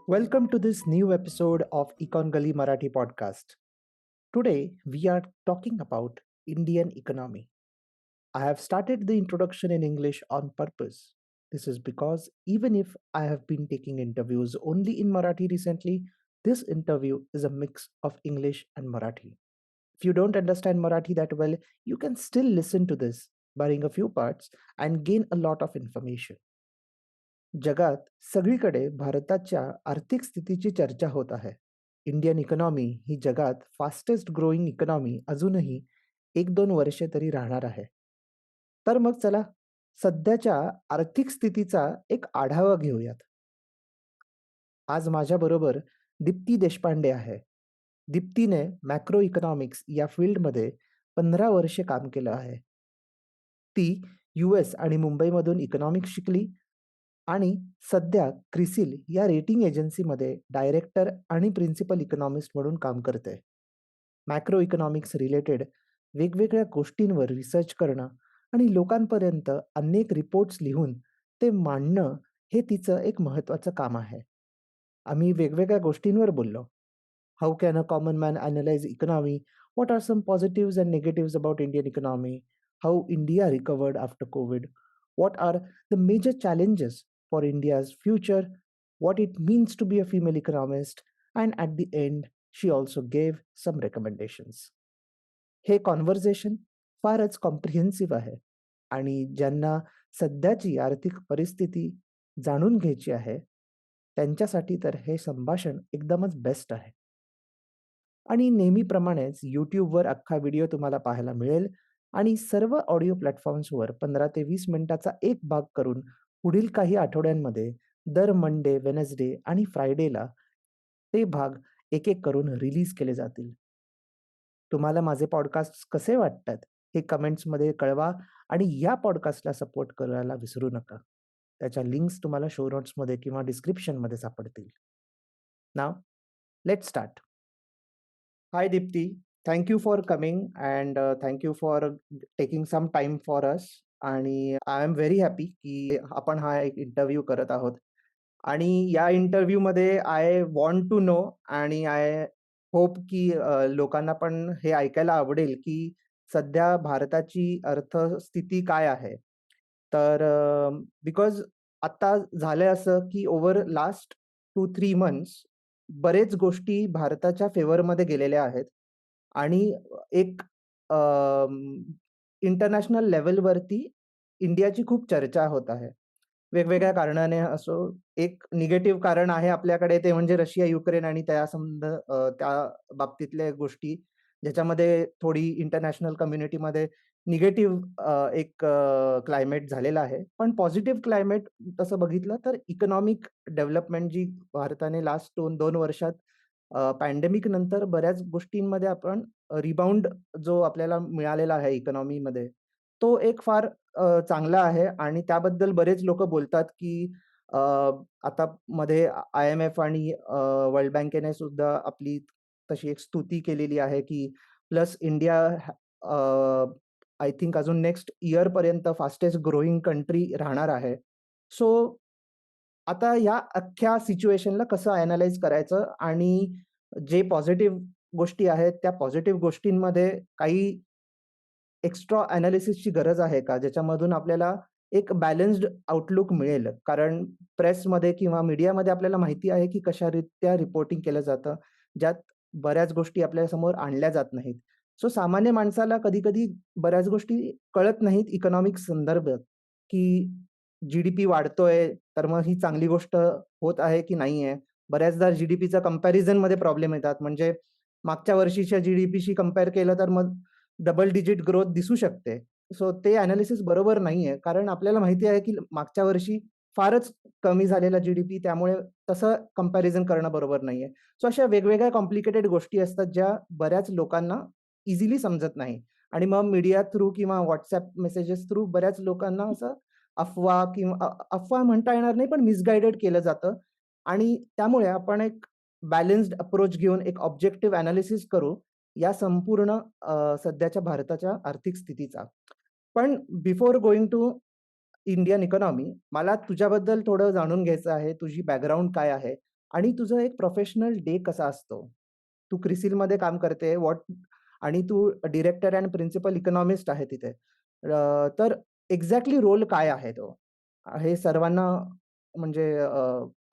Welcome to this new episode of Econometrics Marathi podcast. Today we are talking about Indian economy. I have started the introduction in English on purpose. This is because even if I have been taking interviews only in Marathi recently, this interview is a mix of English and Marathi. If you don't understand Marathi that well, you can still listen to this, barring a few parts, and gain a lot of information. जगात सगळीकडे भारताच्या आर्थिक स्थितीची चर्चा होत आहे. Indian economy ही जगात fastest growing economy अजूनही 1-2 वर्षे तरी राहणार आहे. तर मग चला सध्याच्या आर्थिक स्थितीचा एक आढावा घेऊयात. आज माझ्याबरोबर दीप्ती देशपांडे आहे. दीप्तीने मॅक्रो इकॉनॉमिक्स या फील्डमध्ये 15 वर्षे काम केलं आहे. ती US आणि मुंबईमधून इकॉनॉमिक्स शिकली आणि सध्या क्रिसिल या रेटिंग एजन्सीमध्ये डायरेक्टर आणि प्रिन्सिपल इकॉनॉमिस्ट म्हणून काम करते. मॅक्रो इकॉनॉमिक्स रिलेटेड वेगवेगळ्या गोष्टींवर रिसर्च करणं आणि लोकांपर्यंत अनेक रिपोर्ट्स लिहून ते मांडणं हे तिचं एक महत्त्वाचं काम आहे. आम्ही वेगवेगळ्या गोष्टींवर बोललो. How can a common man analyse economy? What are some positives and negatives about Indian economy? How India recovered after Covid? What are the major challenges for India's future? What it means to be a female economist? And at the end, she also gave some recommendations. Hey conversation फारच comprehensive आहे आणि ज्यांना सध्याची आर्थिक परिस्थिती जाणून घ्यायची आहे, त्यांच्यासाठी तर हे संभाषण एकदमच बेस्ट आहे. आणि नेहमीप्रमाणेच YouTubeवर अख्खा व्हिडिओ तुम्हाला पाहायला मिळेल आणि सर्व ऑडिओ प्लॅटफॉर्म्सवर 15 ते 20 मिनिटाचा एक भाग करून पुढील काही आठवड्यांमध्ये दर मंडे, वेडनेसडे आणि फ्रायडेला ते भाग एक-एक करून रिलीज केले जातील. तुम्हाला माझे पॉडकास्ट कसे वाटतात हे कमेंट्समध्ये कळवा आणि या पॉडकास्टला सपोर्ट करायला विसरू नका. त्याच्या लिंक्स तुम्हाला शो नोट्समध्ये किंवा डिस्क्रिप्शनमध्ये सापडतील. Now let's start. Hi Dipti, thank you for coming and thank you for taking some time for us. आणि आय एम व्हेरी हॅपी की आपण हा एक इंटरव्ह्यू करत आहोत. आणि या इंटरव्ह्यूमध्ये आय वॉन्ट टू नो आणि आय होप की लोकांना पण हे ऐकायला आवडेल की सध्या भारताची अर्थस्थिती काय आहे. तर बिकॉज आता झालंय असं की ओव्हर लास्ट 2-3 मंथ्स बरेच गोष्टी भारताच्या फेवरमध्ये गेलेल्या आहेत आणि एक इंटरनॅशनल लेव्हलवरती इंडियाची खूप चर्चा होत आहे. वेगवेगळ्या कारणाने असो, एक निगेटिव्ह कारण आहे आपल्याकडे ते म्हणजे रशिया-युक्रेन आणि त्या बाबतीतल्या गोष्टी, ज्याच्यामध्ये थोडी इंटरनॅशनल कम्युनिटीमध्ये निगेटिव्ह एक क्लायमेट झालेला आहे. पण पॉझिटिव्ह क्लायमेट तसं बघितलं तर इकॉनॉमिक डेव्हलपमेंट जी भारताने लास्ट 2 वर्षात पॅन्डेमिक नंतर बऱ्याच गोष्टींमध्ये आपण रिबाउंड जो आपल्याला मिळालेला आहे इकॉनॉमीमध्ये, तो एक फार चांगला आहे आणि त्याबद्दल बरेच लोकं बोलतात, की आता मध्ये IMF आणि वर्ल्ड बँकेने सुद्धा आपली तशी एक स्तुती केलेली आहे, की प्लस इंडिया आय थिंक अजून नेक्स्ट इयरपर्यंत फास्टेस्ट ग्रोइंग कंट्री राहणार आहे. सो आता या अख्ख्या सिच्युएशनला कसं ॲनलाईज करायचं आणि जे पॉझिटिव्ह गोष्टी आहेत, त्या पॉझिटिव्ह गोष्टींमध्ये काही एक्स्ट्रा एनालिसिसची गरज आहे का? ज्याच्यामधून आपल्याला एक बॅलन्स्ड आउटलुक मिळेल. कारण प्रेसमध्ये किंवा मीडियामध्ये आपल्याला माहिती आहे, की कशारीत्या रिपोर्टिंग केलं जातं, ज्यात बऱ्याच गोष्टी आपल्यासमोर आणल्या जात नाहीत. सो सामान्य माणसाला कधी-कधी बऱ्याच गोष्टी कळत नाहीत इकॉनॉमिक्स संदर्भात, की जी-डी-पी वाढतोय, तर मग ही चांगली गोष्ट होत आहे की नाही आहे? बऱ्याचदा जी-डी-पीचा कंपॅरिझनमध्ये प्रॉब्लेम येतात. म्हणजे मागच्या वर्षीच्या जी-डी-पीशी कंपेअर केलं तर मग डबल डिजिट ग्रोथ दिसू शकते. सो ते एनालिसिस बरोबर नाहीये. कारण आपल्याला माहिती आहे, की मागच्या वर्षी फारच कमी झालेला जी-डी-पी त्यामुळे तसं कंपॅरिझन करणं बरोबर नाहीये. सो अशा वेगवेगळ्या कॉम्प्लिकेटेड गोष्टी असतात, ज्या बऱ्याच लोकांना इझिली समजत नाही. आणि मग मीडिया थ्रू किंवा WhatsApp मेसेजेस थ्रू बऱ्याच लोकांना असं अफवा किंवा अफवा म्हणता येणार नाही, पण मिसगाईडेड केलं जातं. आणि त्यामुळे आपण एक बॅलन्स्ड अप्रोच घेऊन एक ऑब्जेक्टिव्ह एनालिसिस करू या संपूर्ण सध्याच्या भारताच्या आर्थिक स्थितीचा. पण before going to Indian economy, मला तुझ्याबद्दल थोडं जाणून घ्यायचं आहे. तुझी बॅकग्राऊंड काय आहे? आणि तुझं एक प्रोफेशनल डे कसा असतो. तू क्रिसिलमध्ये काम करते आणि तू डिरेक्टर अँड प्रिन्सिपल इकॉनॉमिस्ट आहे तिथे. तर एक्झॅक्टली रोल काय आहे तो? हे सर्वांना म्हणजे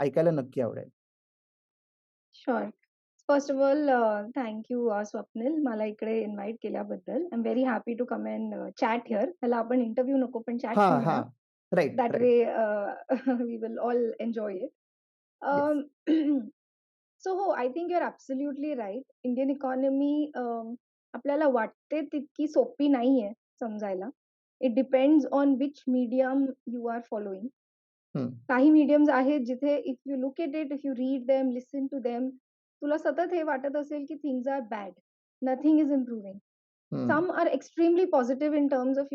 ऐकायला नक्की आवडेल. Sure. First of all thank you Swapnil मला इकडे इन्व्हाइट केल्याबद्दल. I am very happy to come and chat here. त्याला आपण इंटरव्ह्यू नको पण चॅट हां, म्हणूया. हां. Right, that right. Way we will all enjoy it. Yes. So हो, I think you are absolutely right. Indian economy आपल्याला वाटते तितकी सोपी नाहीये समजायला. It depends on which medium you are following. हं, काही मीडियम्स आहेत जिथे if you look at it, if you read them, listen to them, तुला सतत हे वाटत असेल की things are bad. Nothing is improving. Hmm. Some are extremely positive in terms of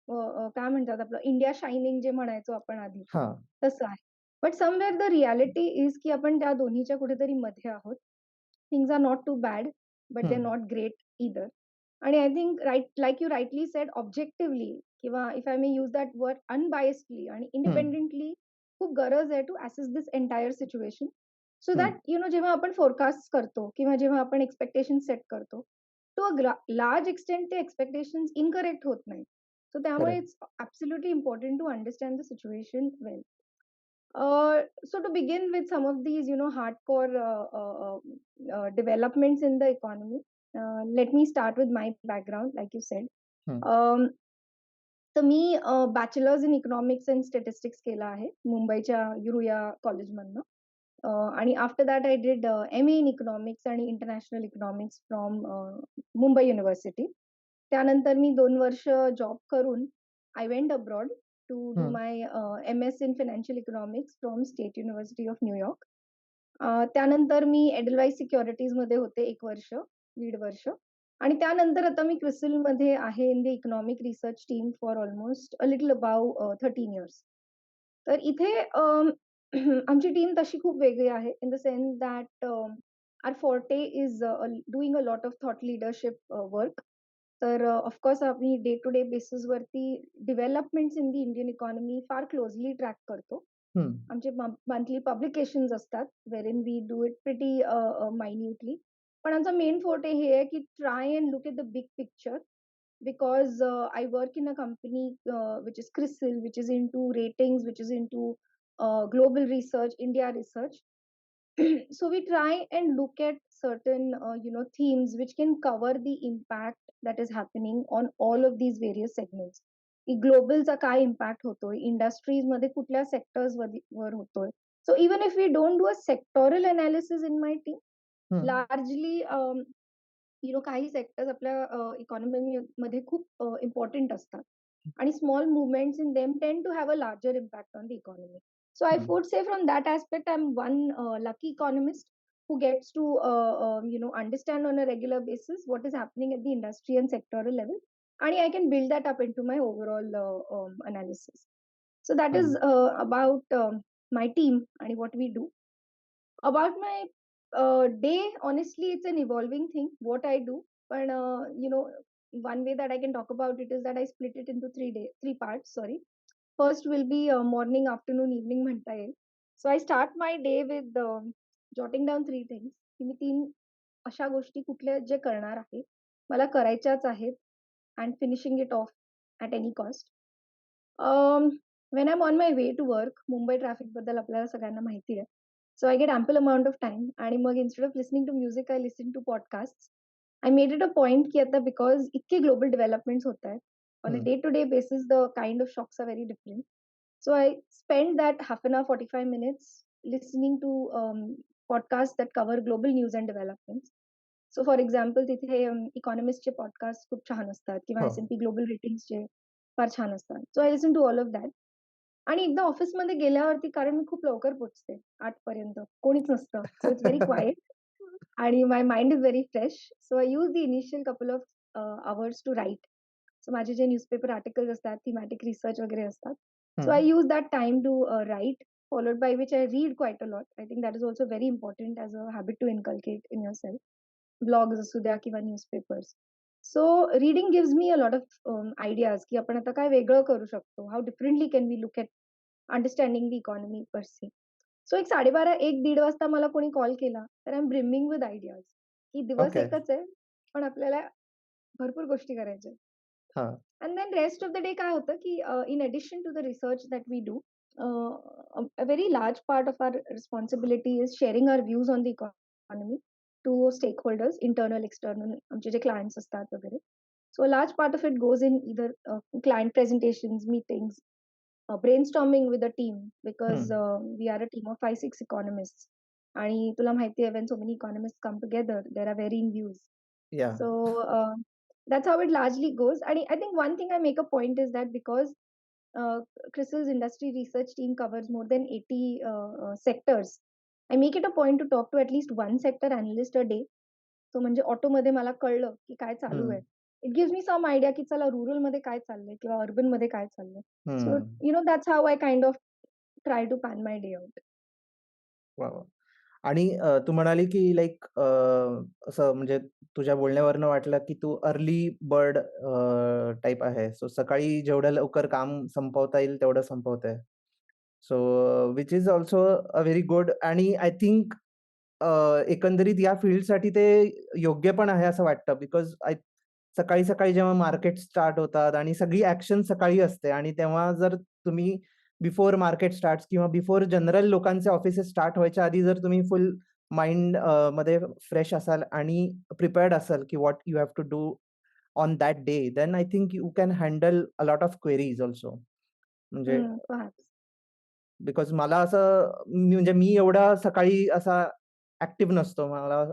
काय म्हणतात आपलं इंडिया शायनिंग जे म्हणायचो आपण आधी, हां. तसं आहे. But somewhere the reality is की आपण त्या दोन्हीच्या कुठेतरी मध्ये आहोत. Things are not too bad, but they are hmm, not great either. आणि I think like you rightly said objectively किंवा if I may use that word unbiasedly आणि हं, इंडिपेंडेंटली खूप गरज आहे to assess this entire situation. So hmm. That जेव्हा आपण forecast करतो किंवा जेव्हा आपण एक्सपेक्टेशन सेट करतो, तो लार्ज एक्सटेंट ते एक्सपेक्टेशन्स इनकरेक्ट होत नाही. सो त्यामुळे correct. It's absolutely important to understand the situation well. So to begin with some of these, hardcore developments in the economy, let me start with my background, like you said. हं, Um, तर मी bachelors in economics and statistics केलं आहे मुंबईच्या युरुया कॉलेजमधनं. आणि after that I did M A in economics आणि international economics from Mumbai university. त्यानंतर मी 2 वर्ष जॉब करून I went abroad to do hmm, my M S in financial economics from state university of New York. त्यानंतर मी एडलवाईस सिक्युरिटीजमध्ये होते 1 वर्ष, 1.5 वर्ष. आणि त्यानंतर आता मी क्रिसिलमध्ये आहे in the economic research team for almost a little above 13 years. तर इथे आमची टीम तशी खूप वेगळी आहे in the sense that our forte is doing a lot of thought leadership work. तर ऑफकोर्स आम्ही डे टू डे बेसिसवरती developments in the Indian economy फार क्लोजली ट्रॅक करतो. हं, आमचे मंथली पब्लिकेशन्स असतात wherein we do it pretty minutely. पण आमचा मेन फोर्टे हे आहे की try and look at the big picture because I work in a company which is CRISIL, which is into ratings, which is into global research, India research. So we try and look at certain themes which can cover the impact that is happening on all of these various segments. की ग्लोबलचा काय impact होतोय, industries मध्ये कुठल्या sectors वर होतोय. So even if we don't do a sectoral analysis in my team, hmm, largely काही sectors आपल्या economy मध्ये खूप इम्पॉर्टंट असतात. आणि small movements in them tend to have a larger impact on the economy. So I hmm, would say from that aspect, I'm one lucky economist who gets to understand on a regular basis what is happening at the industry and sectoral level, and I can build that up into my overall analysis. So that is hmm, about my team and what we do. About my day, honestly, it's an evolving thing what I do. But one way that I can talk about it is that I split it into 3 parts. Sorry. First will be morning, afternoon, evening म्हणता येईल. So I start my day with jotting down 3 things. की मी 3 अशा गोष्टी कुठल्या जे करणार आहे, मला करायच्याच आहेत and finishing it off at any cost. When I'm on my way to work, Mumbai traffic बद्दल आपल्याला सगळ्यांना माहिती आहे. So I get ample amount of time आणि मग instead of listening to music, I listen to podcasts. I made it a point की आता because इतके global developments होत आहेत, on a hmm, day-to-day basis, the kind of shocks are very different. So I spend that half an hour, 45 minutes listening to podcasts that cover global news and developments. So for example, तिथे इकॉनॉमिस्टचे podcast खूप छान असतात किंवा हो. S&P global रेटिंग्सचे फार छान असतात. So I listen to all of that. आणि एकदा ऑफिसमध्ये गेल्यावरती कारण मी खूप लवकर पोहोचते 8 पर्यंत. कोणीच नसतं. सो इट्स व्हेरी क्वायट आणि my mind is very fresh. So I use the initial couple of hours to write. So माझे जे न्यूजपेपर आर्टिकल्स असतात, थीमॅटिक रिसर्च वगैरे असतात. So hmm, I use that time to write, followed by which I read quite a lot. I think that is also very important as a habit to inculcate in yourself. Blogs असू द्या किंवा newspapers. So reading gives me a lot of ideas की आपण आता काय वेगळं करू शकतो. How differently can we look at understanding the economy per se. सो एक 12:30 एक दीड वाजता मला कोणी कॉल केला तर I am brimming with ideas की दिवस ओके. एकच आहे पण आपल्याला भरपूर गोष्टी करायच्या हां. And then rest of the day काय होतं की in addition to the research that we do a very large part of our responsibility is sharing our views on the economy to stakeholders, internal, external, आमचे जे clients असतात वगैरे. So a large part of it goes in either client presentations, meetings, brainstorming with the team because hmm. we are a team of 5-6 economists. आणि तुला माहिती आहे when so many economists come together, there are varying views. Yeah. So that's how it largely goes. And I think one thing I make a point is that because uh, CRISIL's industry research team covers more than 80 sectors. I make it a point to talk to at least one sector analyst a day. So म्हणजे ऑटोमध्ये मला कळलं की काय चालू आहे. हं. It gives me some idea की चला रुरलमध्ये काय चाललंय किंवा अर्बनमध्ये काय चाललंय. So hmm. That's how I kind of try to plan my day out. वाह! वाह! आणि तू म्हणाली की लाइक असं म्हणजे तुझ्या बोलण्यावरून वाटलं की तू अर्ली बर्ड टाइप आहे. सो सकाळी जेवढं लवकर काम संपवता येईल तेवढं संपवते. So which is also a very good आणि आय थिंक एकंदरीत या फील्डसाठी ते योग्य पण आहे असं वाटतं. बिकॉज सकाळी-सकाळी जेव्हा मार्केट स्टार्ट होतात आणि सगळी ॲक्शन सकाळी असते आणि तेव्हा जर तुम्ही बिफोर मार्केट स्टार्ट्स किंवा बिफोर जनरल लोकांचे ऑफिसेस स्टार्ट व्हायच्या आधी जर तुम्ही फुल माइंड मध्ये फ्रेश असाल आणि प्रिपेअर्ड असाल की what you have to do on that day, then I think you can handle a lot of queries also. म्हणजे परहॅप्स. बिकॉज मला असं म्हणजे मी एवढा सकाळी असा ॲक्टिव्ह नसतो. मला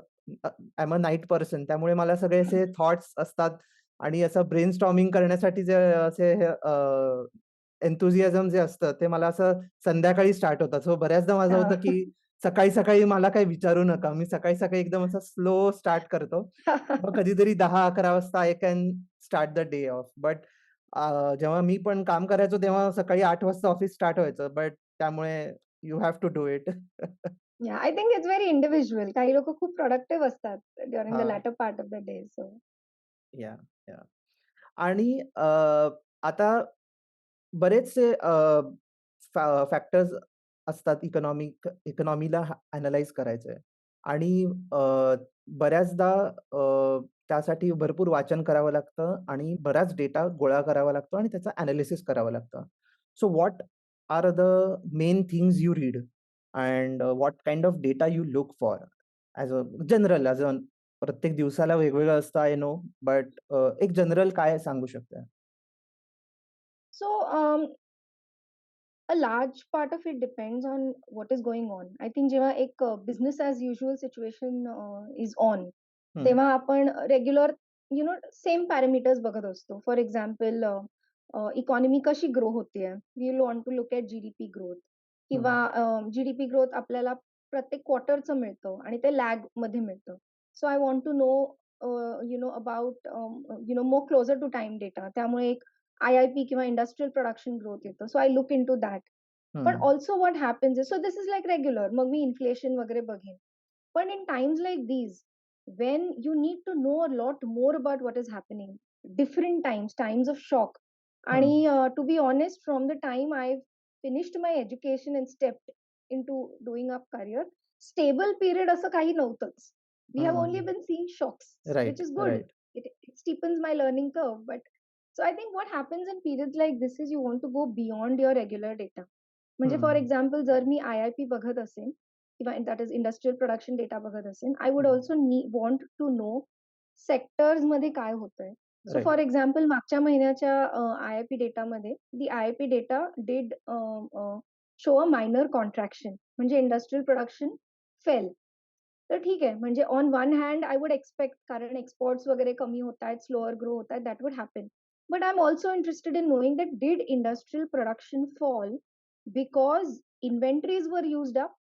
I am a night person. त्यामुळे मला सगळे असे थॉट्स असतात आणि असं ब्रेनस्टॉर्मिंग करण्यासाठी जे असे एन्थुसियाझम जे असतं ते मला असं संध्याकाळी स्टार्ट होतं. सो बऱ्याचदा माझं होतं, की सकाळी-सकाळी मला काही विचारू नका. मी सकाळी-सकाळी एकदम असं स्लो स्टार्ट करतो. मग कधीतरी 10-11 वाजता I can start the day off. But जेव्हा मी पण काम करायचो तेव्हा सकाळी 8 वाजता ऑफिस स्टार्ट व्हायचं. बट त्यामुळे you have to do it. Yeah I think it's very individual. काही लोक खूप प्रोडक्टिव्ह असतात ड्युरिंग द हां. Later part of the day. So yeah, yeah. आणि आता बरेचसे फॅक्टर्स असतात इकॉनॉमीला अॅनलाईज करायचे आणि बऱ्याचदा त्यासाठी भरपूर वाचन करावं लागतं आणि बराच डेटा गोळा करावा लागतो आणि त्याचं एनालिसिस करावं लागतं. So what are the main things you read and what kind of data you look for as a प्रत्येक दिवसाला वेगवेगळं असतं आय नो, बट एक जनरल काय सांगू शकता? सो a large part of it depends on what is going on. I think जेव्हा एक business as usual situation is on, हं, तेव्हा आपण रेग्युलर सेम पॅरामीटर्स बघत असतो. फॉर एक्झाम्पल इकॉनॉमी कशी ग्रो होतीये. We will want to look at GDP growth हं, किंवा जीडीपी ग्रोथ आपल्याला प्रत्येक क्वार्टरचं मिळतं आणि ते लॅग मध्ये मिळतं. So I want to know about more closer to time data. त्यामुळे एक IIP किंवा इंडस्ट्रियल प्रोडक्शन ग्रोथ येतं. So I look into that. पण हं, also what happens is so this is like regular. मग मी इन्फ्लेशन वगैरे बघेन. पण in times like these, when you need to know a lot more about what is happening, different times of shock. हं, आणि to be honest, from the time I've finished my education and stepped into doing a career, stable period असं काही नव्हतंच. We have only hmm. been seeing shocks, which right, is good. Right. It steepens my learning curve. But so I think what happens in periods like this is you want to go beyond your regular data. म्हणजे for hmm, example जर मी IIP बघत असेल किंवा that is industrial production data बघत असेल, I would hmm. Also want to know sectors मध्ये काय होतंय. So for right. एक्झाम्पल मागच्या महिन्याच्या IIP डेटामध्ये the IIP data did show a minor contraction म्हणजे इंडस्ट्रियल प्रोडक्शन फेल. तर ठीक आहे म्हणजे on one hand I would expect कारण एक्सपोर्ट्स वगैरे कमी होत आहेत, स्लोअर ग्रो होत आहेत, that would happen. But I am also interested in knowing that did industrial production fall because inventories were used up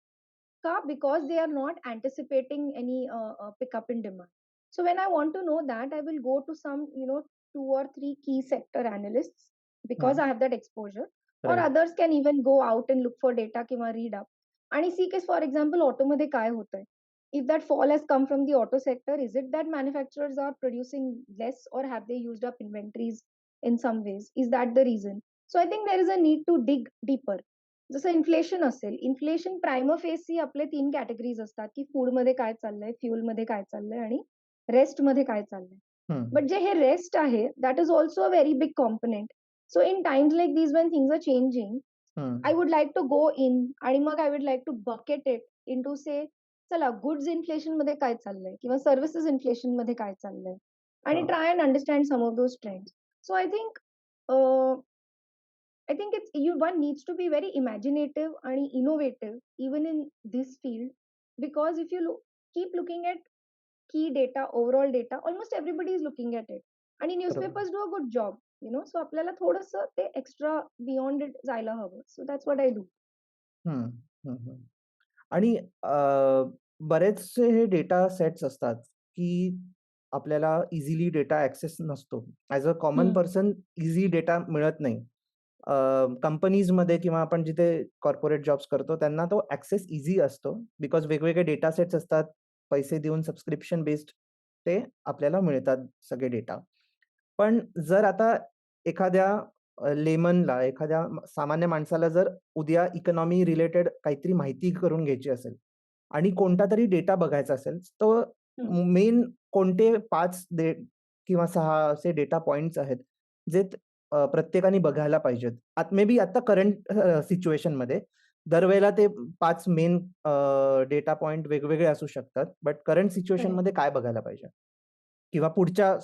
because they are not anticipating any pickup in demand. So when I want to know that, I will go to some 2 or 3 key sector analysts because hmm. I have that exposure, or right. others can even go out and look for data किंवा read up आणि see case for example auto मध्ये काय होतंय. If that fall has come from the auto sector, is it that manufacturers are producing less or have they used up inventories in some ways? Is that the reason? So I think there is a need to dig deeper. जसं inflation असेल, inflation प्रायमोफेसी आपले 3 categories असतात, की फूडमध्ये काय चाललंय, फ्युअलमध्ये काय चाललंय आणि रेस्टमध्ये काय चाललंय. हं, बट जे हे रेस्ट आहे, that is also a very big component. So in times like these when things are changing, hmm. I would like to go in आणि मग I would like to bucket it into say, चला goods इन्फ्लेशनमध्ये काय चाललंय किंवा services इन्फ्लेशनमध्ये काय चाललंय आणि हां, try and understand some of those trends. So I think it's you one needs to be very imaginative and innovative even in this field, because if you keep looking at key data, overall data, almost everybody is looking at it. And बरोबर. newspapers do a good job, so आपल्याला थोडंसं ते extra beyond it जायला हवं. So that's what I do. हं, हं, हं. आणि बरेचसे हे डेटा सेट्स असतात, की आपल्याला इझिली डेटा ॲक्सेस नसतो. As a common hmm, person easy data मिळत नाही. कंपनीजमध्ये किंवा आपण जिथे कॉर्पोरेट जॉब्स करतो त्यांना तो ॲक्सेस ईझी असतो. बिकॉज वेगवेगळे डेटा सेट्स असतात. पैसे देऊन सबस्क्रिप्शन बेस्ड ते आपल्याला मिळतात सगळे डेटा. पण जर आता एखाद्या लेमनला, एखाद्या सामान्य माणसाला जर उद्या इकॉनॉमी रिलेटेड काहीतरी माहिती करून घ्यायची असेल आणि कोणतातरी डेटा बघायचा असेल, तर हं. मेन कोणते 5 किंवा 6 असे डेटा पॉइंट्स आहेत, जे प्रत्येकाने बघायला पाहिजेत. मे बी आता करंट सिच्युएशनमध्ये दरवेळेला ते 5 मेन डेटा पॉइंट वेगवेगळे असू शकतात. But current correct. सिच्युएशनमध्ये काय बघायला पाहिजे? किंवा पुढच्या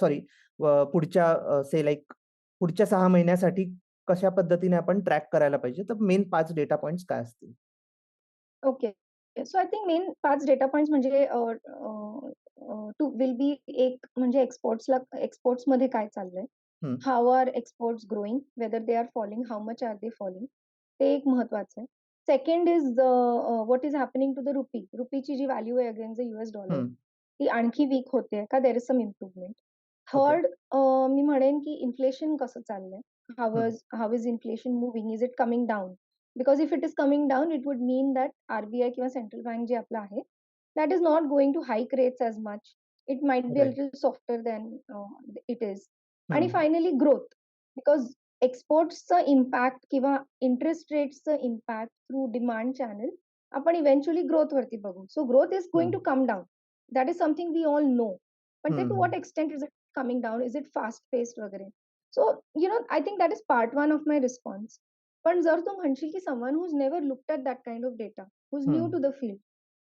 लाइक पुढच्या 6 महिन्यासाठी कशा पद्धतीने आपण ट्रॅक करायला पाहिजे? तर मेन 5 डेटा पॉइंट्स काय असतील? Okay. So I think main 5 data points म्हणजे टू विल बी एक म्हणजे एक्सपोर्ट्समध्ये काय चाललंय? हं, how are exports growing? Whether they are falling, how much are they falling? ते एक महत्वाचं आहे. Second is what is happening to the rupee. रुपीची जी व्हॅल्यू आहे अगेन्स्ट द यूएस डॉलर, हं. ती आणखी वीक होते का there is some improvement. Okay. Third, मी म्हणेन की इन्फ्लेशन कसं चाललंय? हं, how is inflation moving? Is it coming down? Because if it is coming down, it would mean that RBI किंवा सेंट्रल बँक जे आपलं आहे, that is not going to hike rates as much. It might be a right. little softer than it is. हं, आणि finally growth, because एक्सपोर्ट्सचं impact किंवा interest रेट्सचं impact through demand channel आपण इव्हेंच्युअली ग्रोथवरती बघू. So growth is hmm, going to come down. That is something we all know. पण ते हं, to hmm, what extent is it coming down? Is it fast paced वगैरे? So I think that is part one of my response. पण जर तू म्हणशील की someone who's never looked at that kind of data, who's hmm. New to the field,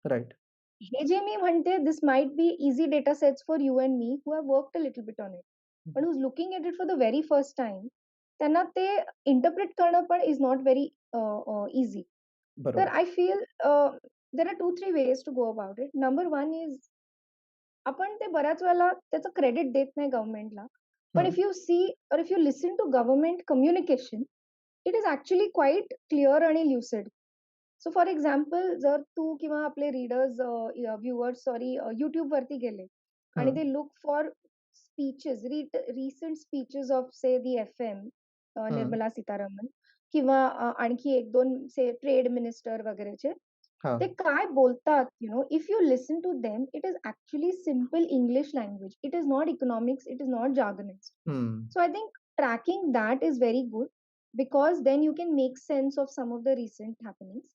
right. हे जे मी म्हणते, this might be easy data sets for you and me who have worked a little bit on it. पण who's looking at it for the very first time, त्यांना ते interpret करणं पण is not very easy. तर बरोबर. I feel there are 2-3 ways to go about it. Number 1 is, आपण ते बऱ्याच वेळेला त्याचं क्रेडिट देत नाही गव्हर्नमेंटला. पण हं, इफ यू सी और if you listen to government communication, it is actually quite clear आणि ल्युसिड. सो फॉर एक्झाम्पल, जर तू किंवा आपले रीडर्स, व्ह्युअर्स सॉरी, YouTubeवरती गेले आणि हं, they look for speeches, recent speeches of say the FM, हं. निर्मला सीतारामन किंवा आणखी 1-2 से ट्रेड मिनिस्टर वगैरेचे, हां. ते काय बोलतात, if you listen to them, it is actually simple English language. It is not economics, it is not jargonized. Hmm. So I think tracking that is very good, because then you can make sense of some of the recent happenings.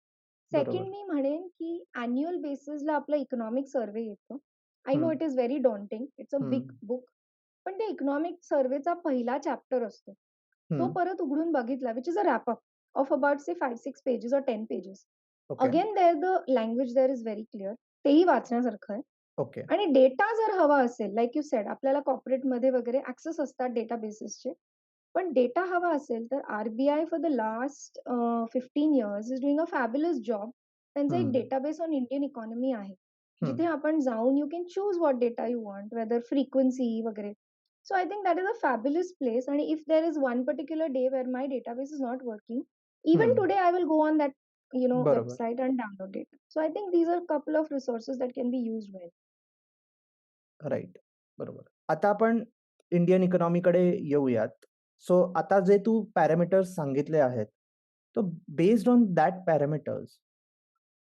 बरोबर. Second, मी म्हणेन की annual बेसिसला आपला economic survey येतो. I know hmm, it is very daunting, it's a hmm, big book. पण ते economic सर्व्हेचा पहिला chapter असतो. तो हं. परत उघडून बघितला, which is a wrap up of about say 5-6 pages और 10 pages. Okay, again there the language there is very clear. तेही वाचण्यासारखं आहे. ओके. आणि डेटा जर हवा असेल, लाइक यू सेड, आपल्याला कॉर्पोरेटमध्ये वगैरे ॲक्सेस असतात डेटाबेसेसचे. पण डेटा हवा असेल तर RBI for the last 15 years is doing a fabulous job. त्यांचा एक हं, डेटाबेस ऑन इंडियन इकॉनॉमी आहे. हं, जिथे आपण जाऊन you can choose what data you want, whether frequency वगैरे. So I think that is a fabulous place. आणि if there is one particular day where my database is not working, हं. Even today I will go on that बरोबर. website and download it. So I think these are couple of resources that can be used well. Right. बरोबर. आता आपण Indian इकॉनॉमीकडे येऊयात. सो आता जे तू parameters सांगितले आहेत, तर बेस्ड ऑन दॅट पॅरामीटर्स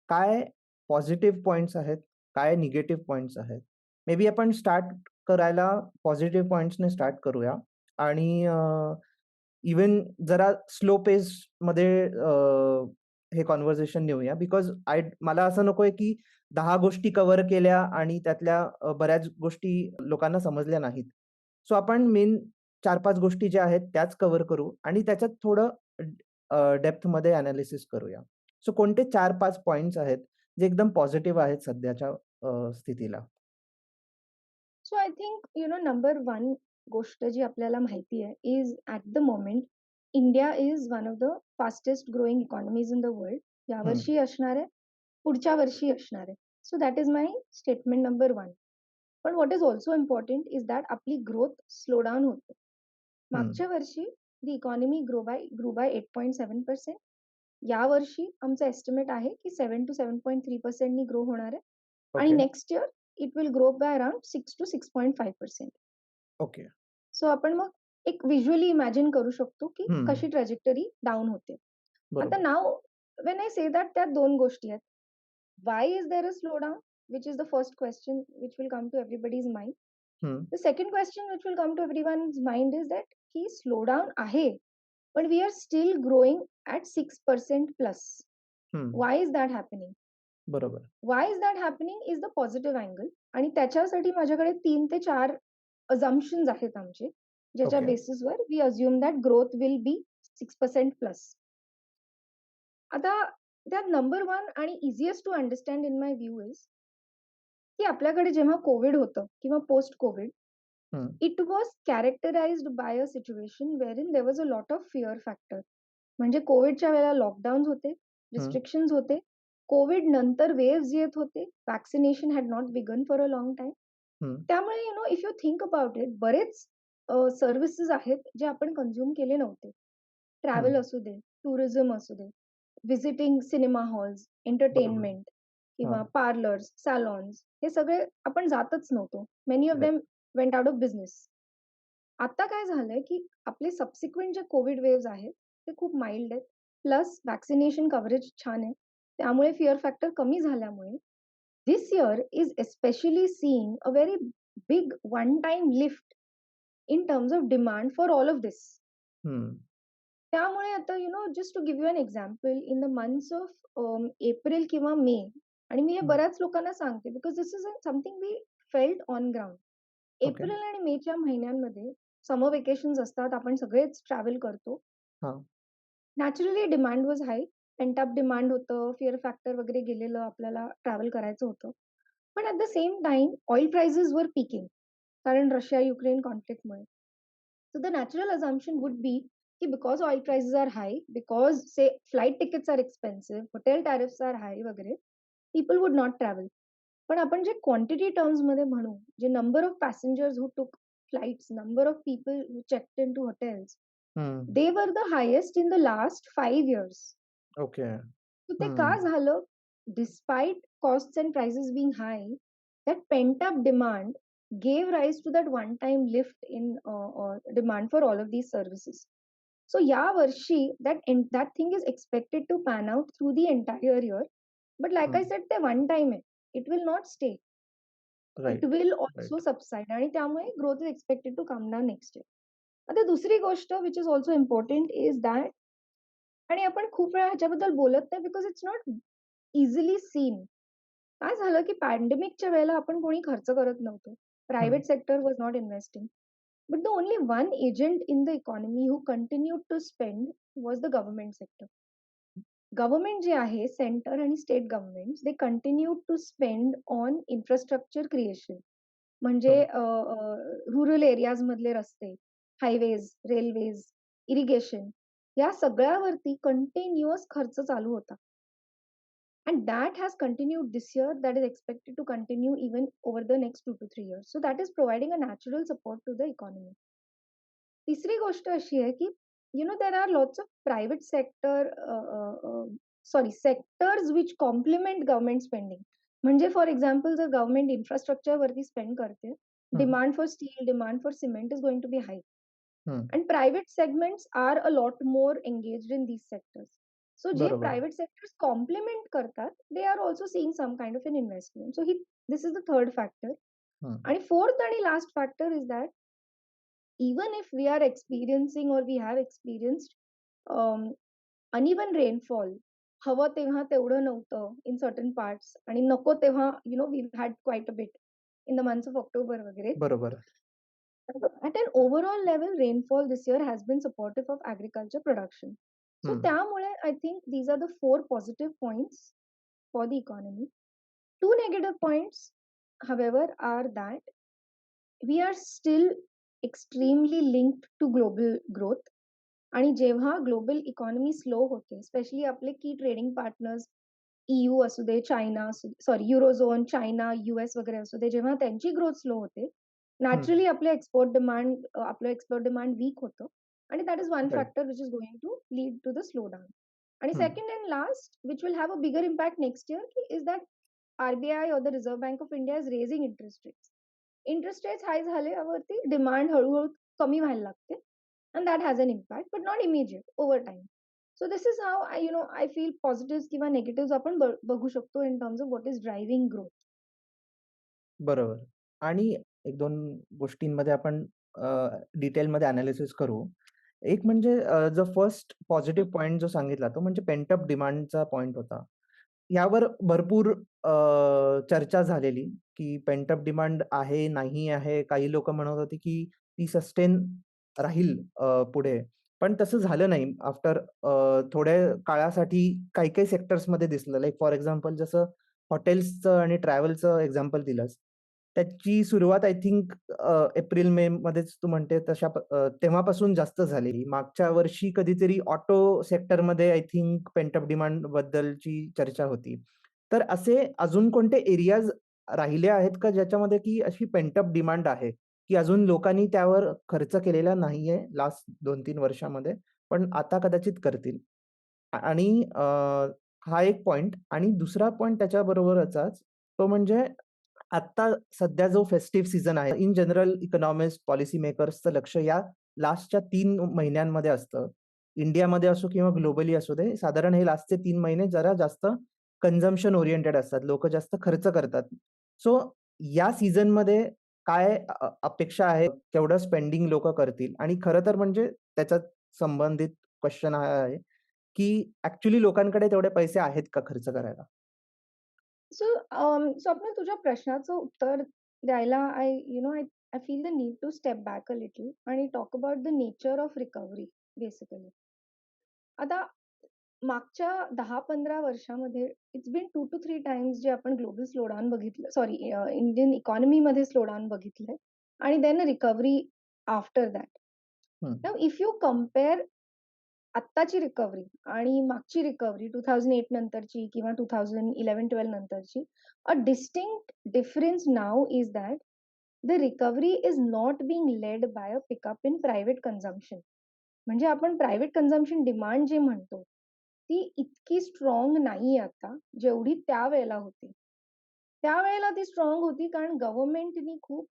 काय पॉझिटिव्ह पॉइंट्स आहेत? काय निगेटिव्ह पॉइंट्स आहेत? मे बी आपण स्टार्ट करायला पॉझिटिव्ह पॉइंट्सने स्टार्ट करूया आणि इव्हन जरा स्लो पेसमध्ये हे कॉन्व्हर्सेशन नेऊया, बिकॉज मला असं नकोय की 10 गोष्टी कव्हर केल्या आणि त्यातल्या बऱ्याच गोष्टी लोकांना समजल्या नाहीत. सो आपण मेन 4-5 गोष्टी ज्या आहेत त्याच कव्हर करू आणि त्याच्यात थोडं डेप्थमध्ये अनालिसिस करूया. सो कोणते 4-5 पॉइंट्स आहेत जे एकदम पॉझिटिव्ह आहेत सध्याच्या स्थितीला? So I think number one गोष्ट जी आपल्याला माहिती आहे is at the moment India is one of the fastest growing economies in the world. हं, यावर्षी असणार आहे, पुढच्या वर्षी असणार आहे. So that is my statement number one. पण what is also important is that आपली ग्रोथ स्लो डाऊन होते. हं. मागच्या वर्षी द इकॉनॉमी ग्रो बाय 8.7%. यावर्षी आमचं एस्टिमेट आहे की 7 to 7.3% ग्रो होणार आहे. आणि okay, next year it will grow by around 6 to 6.5%. ओके. सो आपण मग एक व्हिज्युअली इमॅजिन करू शकतो की हं, कशी ट्रॅजेक्टरी डाऊन होते. आता बरोबर. नाव वेन आय से दॅट त्यात दोन गोष्टी आहेत. Why is there a slow down, which is the first question which will come to everybody's mind. Hmm, the second question which will come to everyone's mind is that की slow down आहे, पण we are still growing at 6% plus. हं. Why is that happening? बरोबर. Why is that happening is the positive angle. आणि त्याच्यासाठी माझ्याकडे 3 ते 4 अझम्पशन्स आहेत आमचे, ज्याच्या ओके. बेसिसवर we assume that growth will be 6% plus. आता त्यात नंबर वन आणि easiest to understand in my view is की आपल्याकडे जेव्हा कोविड होतं किंवा post Covid, hmm, it was characterised by a situation where there was a lot of fear factor. म्हणजे कोविडच्या वेळेला लॉकडाऊन होते, हं, रिस्ट्रिक्शन्स होते. कोविड नंतर वेव्हज येत होते. Vaccination had not began for a long time. हं, त्यामुळे if you think about it, बरेच सर्व्हिसेस आहेत जे आपण कन्झ्युम केले नव्हते. हं. ट्रॅव्हल असू दे, टुरिझम असू दे, व्हिजिटिंग सिनेमा हॉल्स, बरोबर. एंटरटेनमेंट किंवा हां. पार्लर्स, सॅलॉन्स, हे सगळे आपण जातच नव्हतो. Many of right. Them went out of business. आता काय झालंय की आपले सबसिक्वेंट जे कोविड वेव्हज आहेत ते खूप माइल्ड आहेत. प्लस वॅक्सिनेशन कव्हरेज छान आहे. त्यामुळे फिअर फॅक्टर कमी झाल्यामुळे this year is especially seeing a very big one time lift in terms of demand for all of this. हं, त्यामुळे आता just to give you an example, in the months of April किंवा May, आणि मी हे हं. बऱ्याच लोकांना सांगते because this is something we felt on ground. Okay. April आणि मेच्या महिन्यांमध्ये समर वेकेशन्स असतात, आपण सगळेच ट्रॅव्हल करतो. हां. Naturally demand was high. Pent up demand होतं, फिअर फॅक्टर वगैरे गेलेलं, आपल्याला ट्रॅव्हल करायचं होतं. पण at the same time oil prices were peaking, कारण रशिया युक्रेन कॉन्फ्लिक्टमुळे. So the natural assumption would be की because oil prices are high, because say flight tickets are expensive, hotel tariffs are high वगैरे, people would not travel. पण आपण जे quantity टर्म्समध्ये म्हणू, जे number of passengers who took flights, number of people who checked in to hotels, hmm. they were the highest in the last 5 years. Okay. So ते का हं, झालं? Despite costs and prices being high, that pent-up demand gave rise to that one-time lift in demand for all of these services. So या वर्षी that thing is expected to pan out through the entire year. But like I hmm. said, ते one time आहे. It will not stay. It right, will also right. subside आणि त्यामुळे growth is expected to come down next year. आता दुसरी गोष्ट which is also important is that, आणि आपण खूप वेळा ह्याच्याबद्दल बोलत नाही because it's not easily seen. काय झालं की पॅन्डेमिकच्या वेळेला आपण कोणी खर्च करत नव्हतो. हं, private sector was not investing. But the only one agent in the economy who continued to spend was the government sector. Government जे आहे, सेंटर आणि state government, they continue to spend on infrastructure creation. म्हणजे हं, rural areas मधले रस्ते, highways, railways, irrigation, या सगळ्यावरती continuous खर्च चालू होता. And that has continued this year. That is expected to continue even over the next 2 to 3 years. So that is providing a natural support to the economy. तिसरी गोष्ट अशी आहे की there are lots of private sector, sorry, sectors which complement government spending. म्हणजे for example, जर government infrastructure वरती spend करते, हं, demand for steel, demand for cement is going to be high. हं. And private segments are a lot more engaged in these sectors. So जे बरोबर. private sectors complement करतात, they are also seeing some kind of an investment. So this is the third factor. Hmm, And fourth and last factor is that even if we are experiencing or we have experienced um, uneven rainfall, हवं तेव्हा तेवढं नव्हतं in certain parts आणि नको तेव्हा we had quite a bit in the months of October वगैरे. बरोबर. At an overall level, rainfall this year has been supportive of agriculture production. So हं, त्यामुळे I think these are the four positive points for the economy. Two negative points, however, are that we are still extremely linked to global growth. आणि जेव्हा global economy slow होते, specially आपले key trading partners EU असू दे, China sorry eurozone, China, US वगैरे असू दे, जेव्हा त्यांची ग्रोथ स्लो होते, हं. नॅचरली आपलं एक्सपोर्ट डिमांड वीक होतं आणि that is one right. Factor which is going to lead to the slow down. आणि हं. Second and last which will have a bigger impact next year is that RBI or the reserve bank of India is raising interest rates. Interest rates high झाल्यावरती demand हळूहळू कमी व्हायला लागते and that has an impact but not immediate over time. So this is how I feel positives किंवा negatives आपण बघू शकतो in terms of what is driving growth. बरोबर. आणि 1-2 गोष्टींमध्ये आपण डिटेलमध्ये एनालिसिस करू. एक म्हणजे जो फर्स्ट पॉझिटिव्ह पॉइंट जो सांगितला तो म्हणजे पेंट अप डिमांडचा पॉइंट होता. यावर भरपूर चर्चा झालेली, की पेंट अप डिमांड आहे, नाही आहे. काही लोकं म्हणत होती, की ती सस्टेन राहील पुढे. पण तसं झालं नाही. आफ्टर थोड्या काळासाठी काही-काही सेक्टर्समध्ये दिसलं. लाइक फॉर एक्झाम्पल जसं हॉटेल्सचं आणि ट्रॅव्हलचं एक्झाम्पल दिलंस. त्याची सुरुवात आय थिंक एप्रिल-मे मध्येच तू म्हणते तेव्हापासून जास्त झालेली. मागच्या वर्षी कधीतरी ऑटो सेक्टरमध्ये I think pent up demand बद्दलची चर्चा होती. तर असे अजून कोणते एरियाज राहिले आहेत का ज्याच्यामध्ये की अशी पेंट अप डिमांड आहे, की अजून लोकांनी त्यावर खर्च केलेला नाहीये लास्ट 2-3 वर्षामध्ये, पण आता कदाचित करतील? आणि हा एक पॉइंट आणि दुसरा पॉइंट त्याच्याबरोबरचाच तो म्हणजे आत्ता सध्या जो फेस्टिव्ह सीझन आहे, इन जनरल इकॉनॉमिस्ट, पॉलिसी मेकर्सचं लक्ष या लास्टच्या 3 महिन्यांमध्ये असतं. इंडियामध्ये असो किंवा ग्लोबली असू दे, साधारण हे लास्टचे 3 महिने जरा जास्त कन्झम्पशन ओरिएंटेड असतात. लोकं जास्त खर्च करतात. सो या सीझनमध्ये काय अपेक्षा आहे? केवढं स्पेंडिंग लोकं करतील? आणि खरं तर म्हणजे त्याच्यात संबंधित क्वेशन हा आहे, की ॲक्चुअली लोकांकडे तेवढे पैसे आहेत का खर्च करायला? सो स्वप्नील, तुझ्या प्रश्नाचं उत्तर द्यायला I feel the need to step back a little आणि talk about the nature of recovery basically. आता मागच्या 10-15 वर्षामध्ये इट्स बीन 2 to 3 टाइम्स जे आपण ग्लोबल स्लोडाऊन बघितलं, सॉरी इंडियन इकॉनॉमीमध्ये स्लोडाऊन बघितलंय आणि देन रिकव्हरी आफ्टर दॅट. हं, नाऊ इफ यू कंपेअर आत्ताची रिकव्हरी आणि मागची रिकव्हरी 2008 नंतरची किंवा 2011-12 नंतरची, a distinct difference now is that the recovery is not being led by a pickup in private consumption. म्हणजे आपण प्रायव्हेट कन्झम्पशन डिमांड जे म्हणतो, ती इतकी स्ट्रॉंग नाही आता, जेवढी त्यावेळेला होती. त्यावेळेला ती स्ट्रॉंग होती कारण गव्हर्नमेंटनी खूप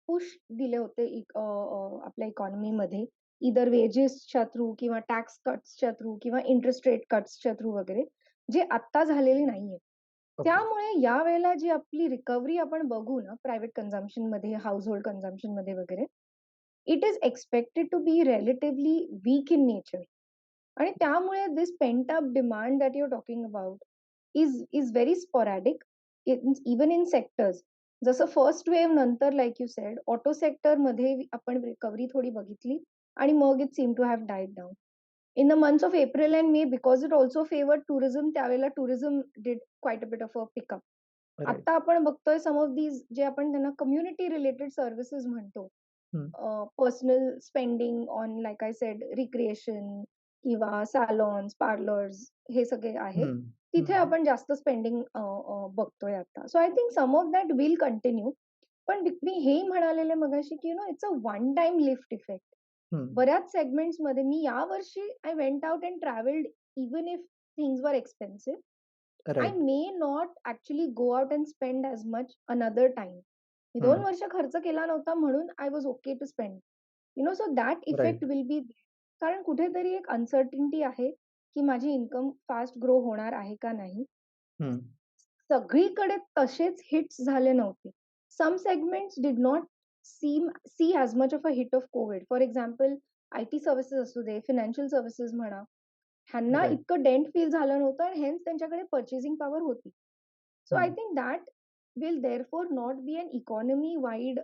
पुश दिले होते आपल्या इकॉनॉमीमध्ये, इदर वेजेसच्या थ्रू किंवा टॅक्स कट्सच्या थ्रू किंवा इंटरेस्ट रेट कट्सच्या थ्रू वगैरे, जे आत्ता झालेली नाहीये. ओके. त्यामुळे यावेळेला जी आपली रिकव्हरी आपण बघू ना, प्रायव्हेट कन्झम्पशनमध्ये, हाउसहोल्ड कन्झम्पशनमध्ये वगैरे, it is expected to be relatively weak in nature. आणि त्यामुळे this pent up demand that you are talking about is very sporadic even in sectors. जसं फर्स्ट वेव्ह नंतर लाईक यू सेड ऑटो सेक्टरमध्ये आपण recovery थोडी बघितली आणि मग it seem to have died down in the months of April and May because it also favoured tourism. त्यावेळेला tourism did quite a bit of a pickup. Right. आता आपण बघतोय सम ऑफ दीज जे आपण त्यांना कम्युनिटी रिलेटेड सर्व्हिसेस म्हणतो, हं, personal spending on like I said recreation किंवा salons, parlours हे सगळे आहेत. हं, हं, तिथे आपण जास्त स्पेंडिंग बघतोय आता. So I think some of that will continue. पण मी हेही म्हणालेले मगाशी, की it's a one time lift effect. हं. बऱ्याच सेगमेंट्समध्ये मी यावर्षी I went out and travelled even if things were expensive. I right, may not actually go out and spend as much another time. मी 2 हं. वर्ष खर्च केला नव्हता म्हणून I was okay to spend. So that effect right. Will be. कारण कुठेतरी एक अनसर्टिनिटी आहे, की माझी इन्कम फास्ट ग्रो होणार आहे का नाही. हं, सगळीकडे तसेच हिट्स झाले नव्हते. Some segments did not see as much of a hit of Covid. For example IT services असू दे, फायनान्शियल सर्व्हिसेस म्हणा, ह्यांना राइट. इतकं डेंट फील झालं नव्हतं आणि हेन्स त्यांच्याकडे पर्चेसिंग पॉवर होती. सो आय हं, think that will therefore not be an economy wide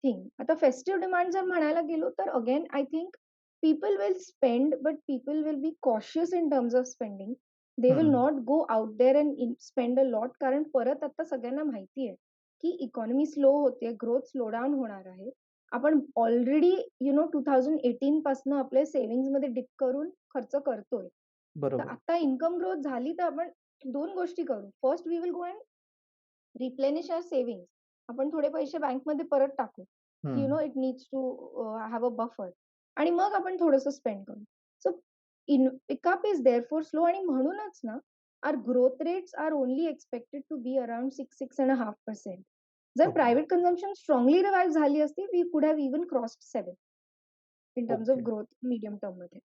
thing. आता फेस्टिव्ह डिमांड जर म्हणायला गेलो तर again I think people will spend, but people will be cautious in terms of spending. They will hmm. not go out there and spend a lot, कारण परत आता सगळ्यांना माहिती आहे की इकॉनॉमी स्लो होते, ग्रोथ स्लो डाऊन होणार आहे. आपण ऑलरेडी 2018 पासून आपले सेव्हिंग्ज मध्ये डिप करून खर्च करतोय. तर बरोबर. आता इन्कम ग्रोथ झाली तर आपण दोन गोष्टी करू. First we will go and replenish our savings. आपण थोडे पैसे बँकमध्ये परत टाकू. हं. It needs to have a buffer. आणि मग आपण थोडंसं स्पेंड करू. So pickup is therefore slow आणि म्हणूनच ना our growth rates are only expected to be around 6-6.5%. जर okay, private consumption strongly revive झाली असती, we could have even crossed 7 in terms of okay, growth medium टर्ममध्ये.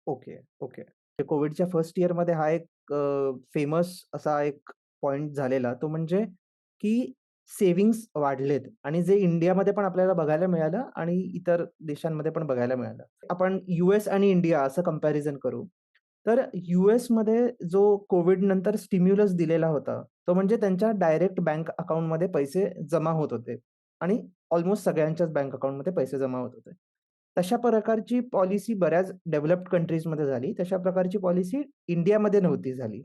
Okay, okay. ते कोविडच्या first इयरमध्ये हा एक फेमस असा एक पॉइंट झालेला. तो म्हणजे की सेव्हिंग्ज वाढलेत आणि जे इंडियामध्ये पण आपल्याला बघायला मिळालं आणि इतर देशांमध्ये पण बघायला मिळालं. आपण यूएस आणि इंडिया असं कंपॅरिझन करू. तर यूएसमध्ये जो कोविड नंतर स्टिम्युलस दिलेला होता, तो म्हणजे त्यांच्या डायरेक्ट बँक अकाउंटमध्ये पैसे जमा होत होते आणि ऑलमोस्ट सगळ्यांच्याच बँक अकाउंटमध्ये पैसे जमा होत होते. तशा प्रकारची पॉलिसी बऱ्याच डेव्हलप्ड कंट्रीजमध्ये झाली. तशा प्रकारची पॉलिसी इंडियामध्ये नव्हती झाली.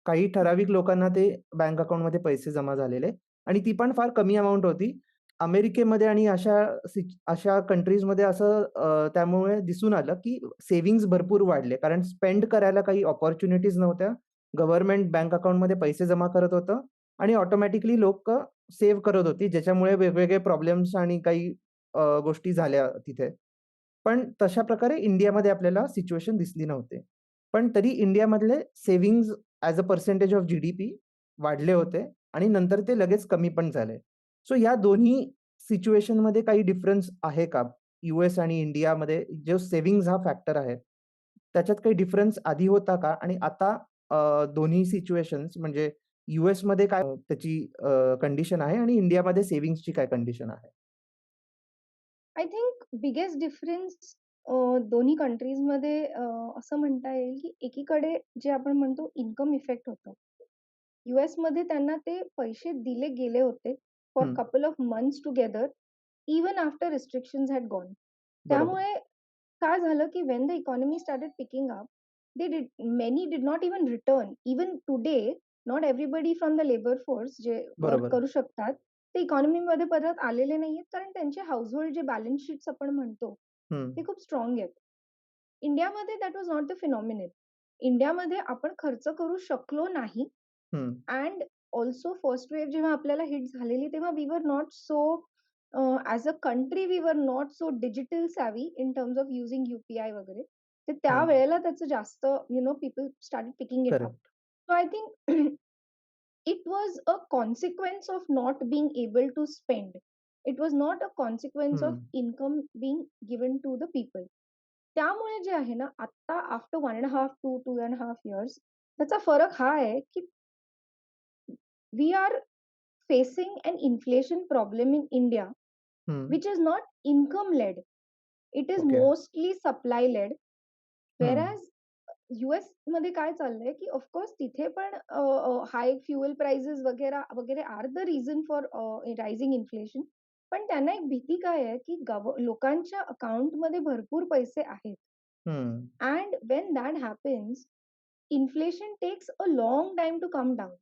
काही ठराविक लोकांना ते बँक अकाउंटमध्ये पैसे जमा झालेले आणि ती पण फार कमी अमाउंट होती. अमेरिकेमध्ये आणि अशा कंट्रीजमध्ये असं त्यामुळे दिसून आलं, की सेव्हिंग्ज भरपूर वाढले. कारण स्पेंड करायला काही अपॉर्च्युनिटीज नव्हत्या. गव्हर्नमेंट बँक अकाउंटमध्ये पैसे जमा करत होतं आणि ऑटोमॅटिकली लोकं सेव्ह करत होती. ज्याच्यामुळे वेगवेगळे प्रॉब्लेम्स आणि काही गोष्टी झाल्या तिथे. पण तशा प्रकारे इंडियामध्ये आपल्याला सिच्युएशन दिसली नव्हती. पण तरी इंडियामधले savings as a percentage of GDP वाढले होते आणि नंतर ते लगेच कमी पण झाले. सो या दोन्ही सिच्युएशनमध्ये काही डिफरन्स आहे का? यूएस आणि इंडियामध्ये जो सेव्हिंग्ज हा फॅक्टर आहे, त्याच्यात काही डिफरन्स आधी होता का? आणि आता दोन्ही सिच्युएशन्स म्हणजे यूएसमध्ये काय त्याची कंडिशन आहे आणि इंडियामध्ये सेव्हिंग्जची काय कंडिशन आहे? आय थिंक बिगेस्ट डिफरन्स दोन्ही कंट्रीजमध्ये असं म्हणता येईल की एकीकडे जे आपण म्हणतो इन्कम इफेक्ट होतं. यूएसमध्ये त्यांना ते पैसे दिले गेले होते for hmm, couple of months together even after restrictions had gone. बरोबर. त्यामुळे काय झालं की when the economy started picking up, many did not even return. Even today not everybody from the labour force J work बरोबर. करू शकतात ते इकॉनॉमीमध्ये परत आलेले नाहीयेत, कारण त्यांचे हाऊसहोल्ड जे बॅलन्स शीट्स आपण म्हणतो हं, ते खूप स्ट्रॉंग आहेत. इंडियामध्ये that was not the phenomenal. इंडियामध्ये आपण खर्च करू शकलो नाही. हं, अँड ऑल्सो फर्स्ट वेव्ह जेव्हा आपल्याला हिट झालेली तेव्हा we were not so as a country we were not so digital savvy in terms of using UPI वगैरे. तर हं. त्यावेळेला त्याचं जास्त people started picking it up. Correct. So I think it was a consequence of not being able to spend. It was not a consequence of hmm, income being given to the people. त्यामुळे जे आहे ना आता after 1.5 to 2.5 years त्याचा फरक हा आहे की we are facing an inflation problem in India, hmm. which is not income led. It is okay. mostly supply led. Hmm, Whereas US मध्ये काय चाललंय की ऑफकोर्स तिथे पण हाय फ्युएल प्राइसेस वगैरे वगैरे are the reason for rising inflation. पण त्यांना एक भीती काय आहे की लोकांच्या अकाउंटमध्ये भरपूर पैसे आहेत. हं. And when that happens, inflation takes a long time to come down.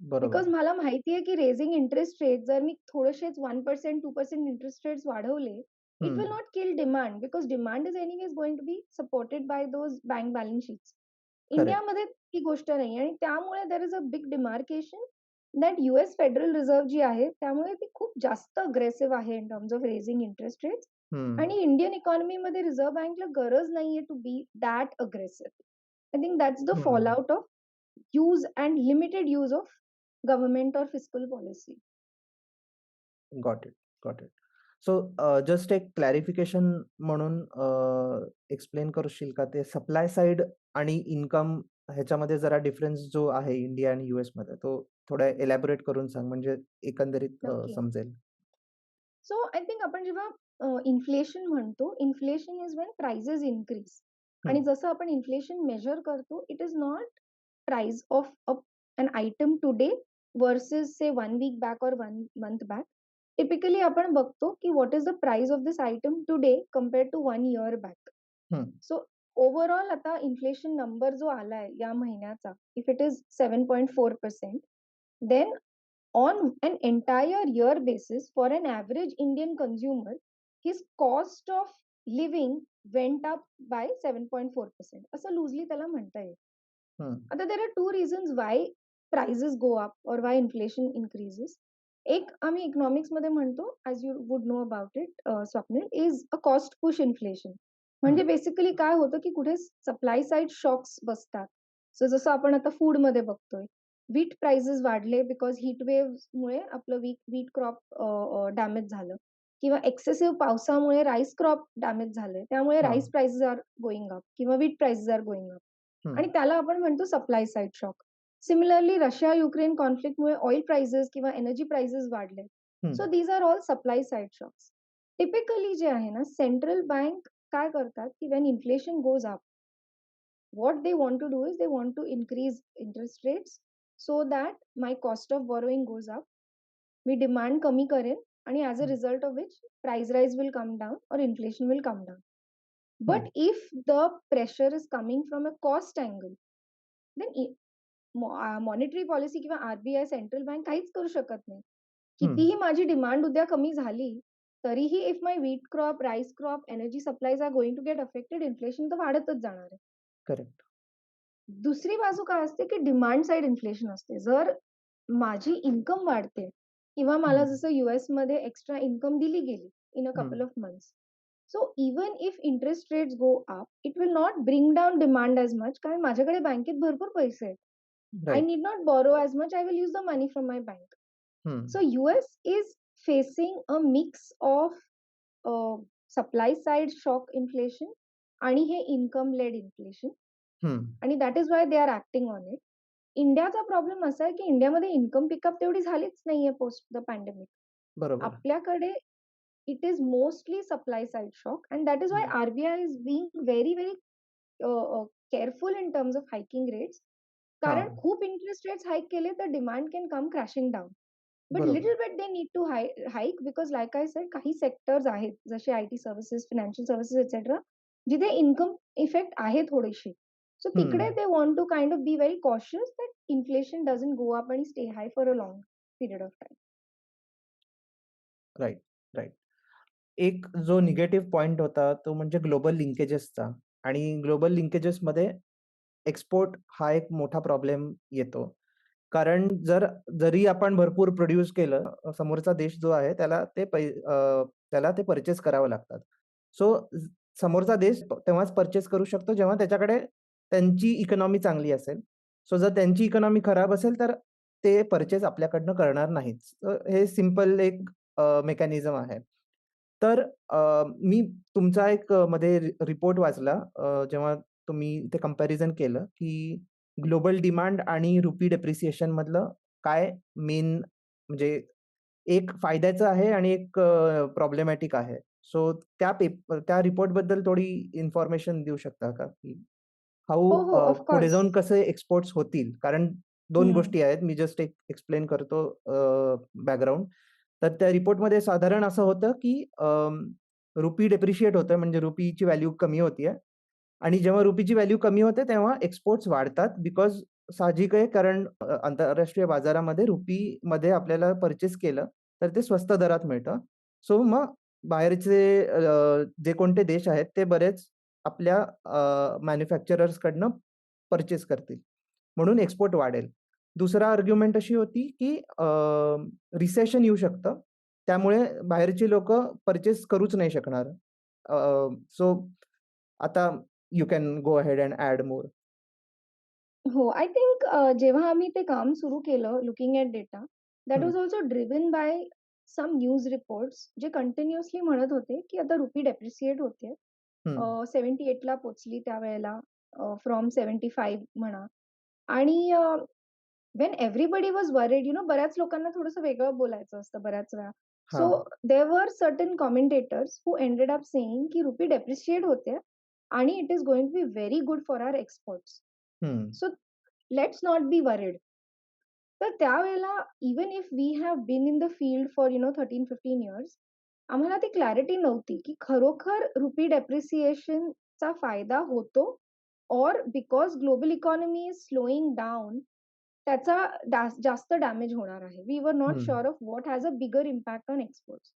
Because बरोबर. मला माहिती आहे की रेझिंग इंटरेस्ट रेट जर मी थोडेसेच 1% 2% इंटरेस्ट रेट्स वाढवले, इट हं, will not kill demand because demand is anyways going to be supported by those bank balance sheets. Correct. इंडियामध्ये ती गोष्ट नाही आणि त्यामुळे there is a big demarcation that US federal reserve जी आहे त्यामुळे ती खूप जास्त अग्रेसिव्ह आहे in terms of raising interest rates. हं, आणि इंडियन इकॉनॉमीमध्ये रिझर्व्ह बँकला गरज नाहीये to be that aggressive. I think that's the fall हं. Out of use and limited use of government or fiscal policy. Got it, got it. So just एक clarification म्हणून explain करशील का ते सप्लाय साइड आणि इन्कम ह्याच्यामध्ये जरा difference जो आहे इंडिया आणि यूएसमध्ये तो थोडा एलॅबोरेट करून सांग म्हणजे एकंदरीत नक्की. समजेल. सो आय थिंक आपण जेव्हा इन्फ्लेशन म्हणतो, inflation is when prices increase. आणि जसं आपण इन्फ्लेशन मेजर करतो, it is not price of an item today versus say 1 week back or 1 month back. Typically आपण बघतो की what is the price of this item today compared to 1 year back. So overall आता inflation number जो आलाय या महिन्याचा, if it is 7.4%, then on an entire year basis for an average Indian consumer, his cost of living went up by 7.4%. असं loosely त्याला म्हणता येईल. आता there are two reasons why prices go up or why inflation increases. एक आम्ही economics मध्ये म्हणतो, as you would know about it, Swapnil, is a cost push inflation. म्हणजे बेसिकली काय होतं की कुठे सप्लाय साइड शॉक्स बसतात. सो जसं आपण आता फूड मध्ये बघतोय, वीट प्राइसेस वाढले बिकॉज हीट मुळे आपलं वीट क्रॉप डॅमेज झालं, किंवा एक्सेसिव्ह पावसामुळे राईस क्रॉप डॅमेज झालंय, त्यामुळे rice prices are going up किंवा wheat prices are going up, आणि त्याला आपण म्हणतो supply side shock. Similarly Russia Ukraine कॉन्फ्लिक्टमुळे ऑइल प्राइसेस किंवा एनर्जी प्राइसेस वाढले. So these are all supply side shocks. Typically जे आहे ना, सेंट्रल बँक काय करतात की when inflation goes up, what they want to do is they want to increase interest rates so that my cost of borrowing goes up, मी demand कमी करेन, आणि as a result of which price rise will come down or inflation will come down. But if the pressure is coming from a cost angle, then monetary policy किंवा RBI central bank काहीच करू शकत नाही. कितीही माझी demand उद्या कमी झाली तरीही if my wheat crop, rice crop, energy supplies are going to get affected, inflation तर वाढतच जाणार आहे. करेक्ट. दुसरी बाजू काय असते की डिमांड साइड इन्फ्लेशन असते. जर माझी इन्कम वाढते किंवा मला जसं युएस मध्ये एक्स्ट्रा इन्कम दिली गेली in a couple of months, so even if interest rates go up, it will not bring down demand as much, कारण माझ्याकडे बँकेत भरपूर पैसे आहेत. I need not borrow as much. I will use the money from my bank. So US is facing a mix of supply side shock inflation आणि हे income led inflation, आणि that is why they are acting on it. इंडियाचा problem असा आहे की इंडियामध्ये income pickup तेवढी झालीच नाहीये पोस्ट द पॅन्डेमिक. बरोबर. आपल्याकडे it is mostly supply side shock, and that is why RBI is being very very careful in terms of hiking rates. कारण खूप इंटरेस्ट रेट्स हाईक केले तर demand can come crashing down, but little bit they need to hike, because like I said, काही sectors आहेत जसे IT services, financial services etcetera, जिथे income effect आहे थोडीशी. सो तिकडे they want to kind of be very cautious that inflation doesn't go up आणि stay high for a long period of time. Right, right. एक जो negative point होता तो म्हणजे ग्लोबल लिंकेजेसचा, आणि ग्लोबल लिंकेजेसमध्ये एक्सपोर्ट हा एक मोठा प्रॉब्लेम येतो. कारण जरी आपण भरपूर प्रोड्यूस केलं, समोरचा देश जो आहे त्याला ते परचेस करावं लागतात. सो समोरचा देश तेव्हाच परचेस करू शकतो जेव्हा त्याच्याकडे त्यांची इकॉनॉमी चांगली असेल. सो जर त्यांची इकॉनॉमी खराब असेल तर ते परचेस आपल्याकडनं करणार नाहीत. हे सिंपल एक मेकॅनिझम आहे. तर मी तुमचा एक मध्ये रिपोर्ट वाचला, जेव्हा तुम्ही ते कंपॅरिझन केलं की ग्लोबल डिमांड आणि रुपी डेप्रिसिएशन मधलं काय मेन, म्हणजे एक फायद्याचं आहे आणि एक प्रॉब्लेमॅटिक आहे. सो त्या रिपोर्ट बद्दल थोडी इन्फॉर्मेशन देऊ शकता का, की हाऊ हो हो, पुढे ऑफकोर्स. जाऊन कसे एक्सपोर्ट्स होतील? कारण 2 गोष्टी आहेत. मी जस्ट एक एक्सप्लेन करतो बॅकग्राऊंड. तर त्या रिपोर्टमध्ये साधारण असं होतं की रुपी डेप्रिशिएट होतं, म्हणजे रुपीची व्हॅल्यू कमी होतीये, आणि जेव्हा रुपीची व्हॅल्यू कमी होते तेव्हा एक्सपोर्ट्स वाढतात. बिकॉज साहजिक आहे, कारण आंतरराष्ट्रीय बाजारामध्ये रुपीमध्ये आपल्याला परचेस केलं तर ते स्वस्त दरात मिळतं. सो मग बाहेरचे जे कोणते देश आहेत ते बरेच आपल्या मॅन्युफॅक्चरर्सकडनं परचेस करतील, म्हणून एक्सपोर्ट वाढेल. दुसरा आर्ग्युमेंट अशी होती की रिसेशन येऊ शकतं, त्यामुळे बाहेरची लोकं परचेस करूच नाही शकणार. सो आता you can go ahead and add more. हो, आय थिंक जेव्हा आम्ही ते काम सुरू केलं, looking at data, that was also driven by some news reports जे कंटिन्युअसली म्हणत होते की आता रुपी डेप्रिसिएट होते. 78ला पोचली त्यावेळेला, फ्रॉम 75 म्हणा. आणि वेन एव्हरीबडी वॉज वरिड, बऱ्याच लोकांना थोडंसं वेगळं बोलायचं असतं बऱ्याच वेळा. So there were certain commentators who ended up saying की रुपी डेप्रिशिएट होते, आणि it is going to be very good for our exports. Hmm. So let's not be worried. तर त्यावेळेला even if we have been in the field for 13-15 years, आम्हाला ती clarity नव्हती की खरोखर रुपी डेप्रिसिएशनचा फायदा होतो, or because global economy is slowing down त्याचा जास्त डॅमेज होणार आहे. We were not hmm. Sure of what has a bigger impact on exports.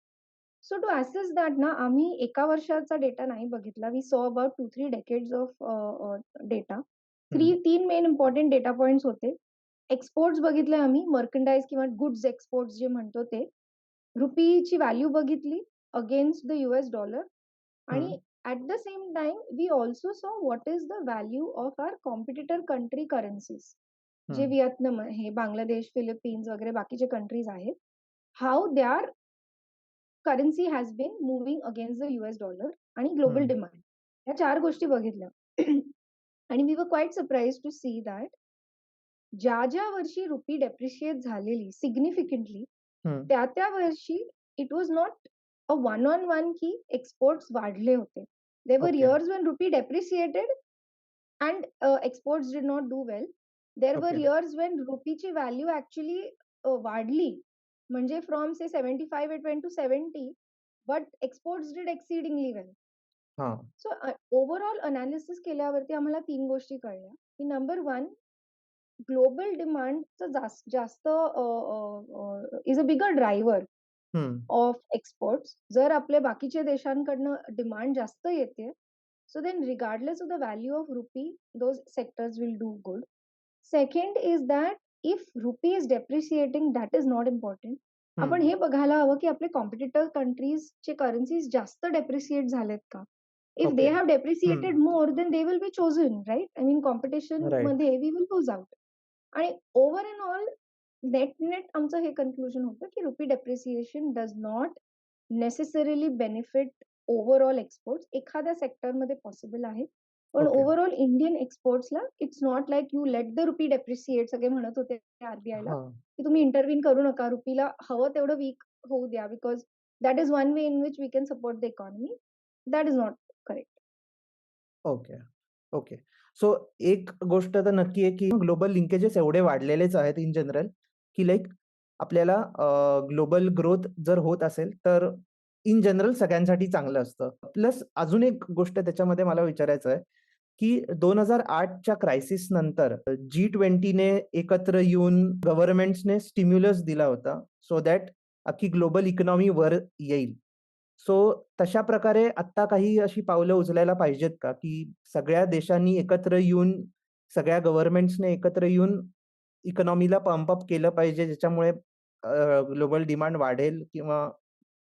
So to assess that ना, आम्ही एका वर्षाचा डेटा नाही बघितला. We saw about 2-3 decades of data. Hmm. 3 main important data points होते. एक्सपोर्ट्स बघितले आम्ही, मर्कंडाईज किंवा गुड्स एक्सपोर्ट्स जे म्हणतो ते. रुपीची व्हॅल्यू बघितली अगेन्स्ट द US डॉलर. हम्म. आणि at the same time we also saw what is the value of our competitor country currencies, जे हम्म. व्हिएतनाम आहे, बांगलादेश, फिलिपिन्स वगैरे बाकीचे कंट्रीज आहेत. How they are currency has been moving against the US dollar आणि global hmm. Demand. या 4 गोष्टी बघितल्या. आणि we were quite surprise to see that ज्या वर्षी रुपी डेप्रिशिएट झालेली सिग्निफिकंटली, हम्म. त्या वर्षी it was not a one on one की एक्सपोर्ट्स वाढले होते. There were okay. Years when rupee depreciated and exports did not do well. There were okay. Years when रुपीची व्हॅल्यू ऍक्च्युली वाढली, म्हणजे from say 75 it went to 70, but exports did exceedingly well. हा. So overall analysis केल्यावरती आम्हाला 3 गोष्टी कळल्या की नंबर 1, ग्लोबल डिमांडचं जास्त is a bigger driver hmm. Of exports. जर आपले बाकीच्या देशांकडनं डिमांड जास्त येते, so then regardless of the value of rupee, those sectors will do good. Second is that if rupee is depreciating, that is not important. आपण हम्म. हे बघायला हवं की आपले कॉम्पिटिटर कंट्रीजचे करन्सीज जास्त डेप्रिशिएट झालेत का. If they okay. Have depreciated hmm. More, then they will be chosen, right. I mean competition right. मध्ये वी विल लूज आउट. आणि ओव्हर अँड ऑल नेट आमचं हे कन्क्लुजन होतं की rupee depreciation does not necessarily benefit overall exports. एखाद्या सेक्टरमध्ये possible आहे, पण ओके. ओव्हरऑल इंडियन एक्सपोर्ट्सला it's not like you let the rupee depreciate. सगळे म्हणत होते आरबीआयला हा. की तुम्ही इंटरव्हीन करू नका, रुपीला हवं तेवढं वीक होऊ द्या, because that is one way in which we can support the economy. That is not correct. Okay. Okay. So एक गोष्ट तर नक्की आहे की ग्लोबल लिंकेजेस एवढे वाढलेलेच आहेत इन जनरल, की लाईक आपल्याला ग्लोबल ग्रोथ जर होत असेल तर इन जनरल सगळ्यांसाठी चांगलं असतं. प्लस अजून एक गोष्ट त्याच्यामध्ये मला विचारायचं आहे, की 2008च्या क्रायसिस नंतर G20ने एकत्र येऊन गव्हर्नमेंट्सने स्टिम्युलस दिला होता, सो दॅट अख्खी ग्लोबल इकॉनॉमी वर येईल. सो तशा प्रकारे आत्ता काही अशी पावलं उचलायला पाहिजेत का, की सगळ्या देशांनी एकत्र येऊन, सगळ्या गव्हर्नमेंट्सने एकत्र येऊन इकॉनॉमीला पंप अप केलं पाहिजे, ज्याच्यामुळे ग्लोबल डिमांड वाढेल, किंवा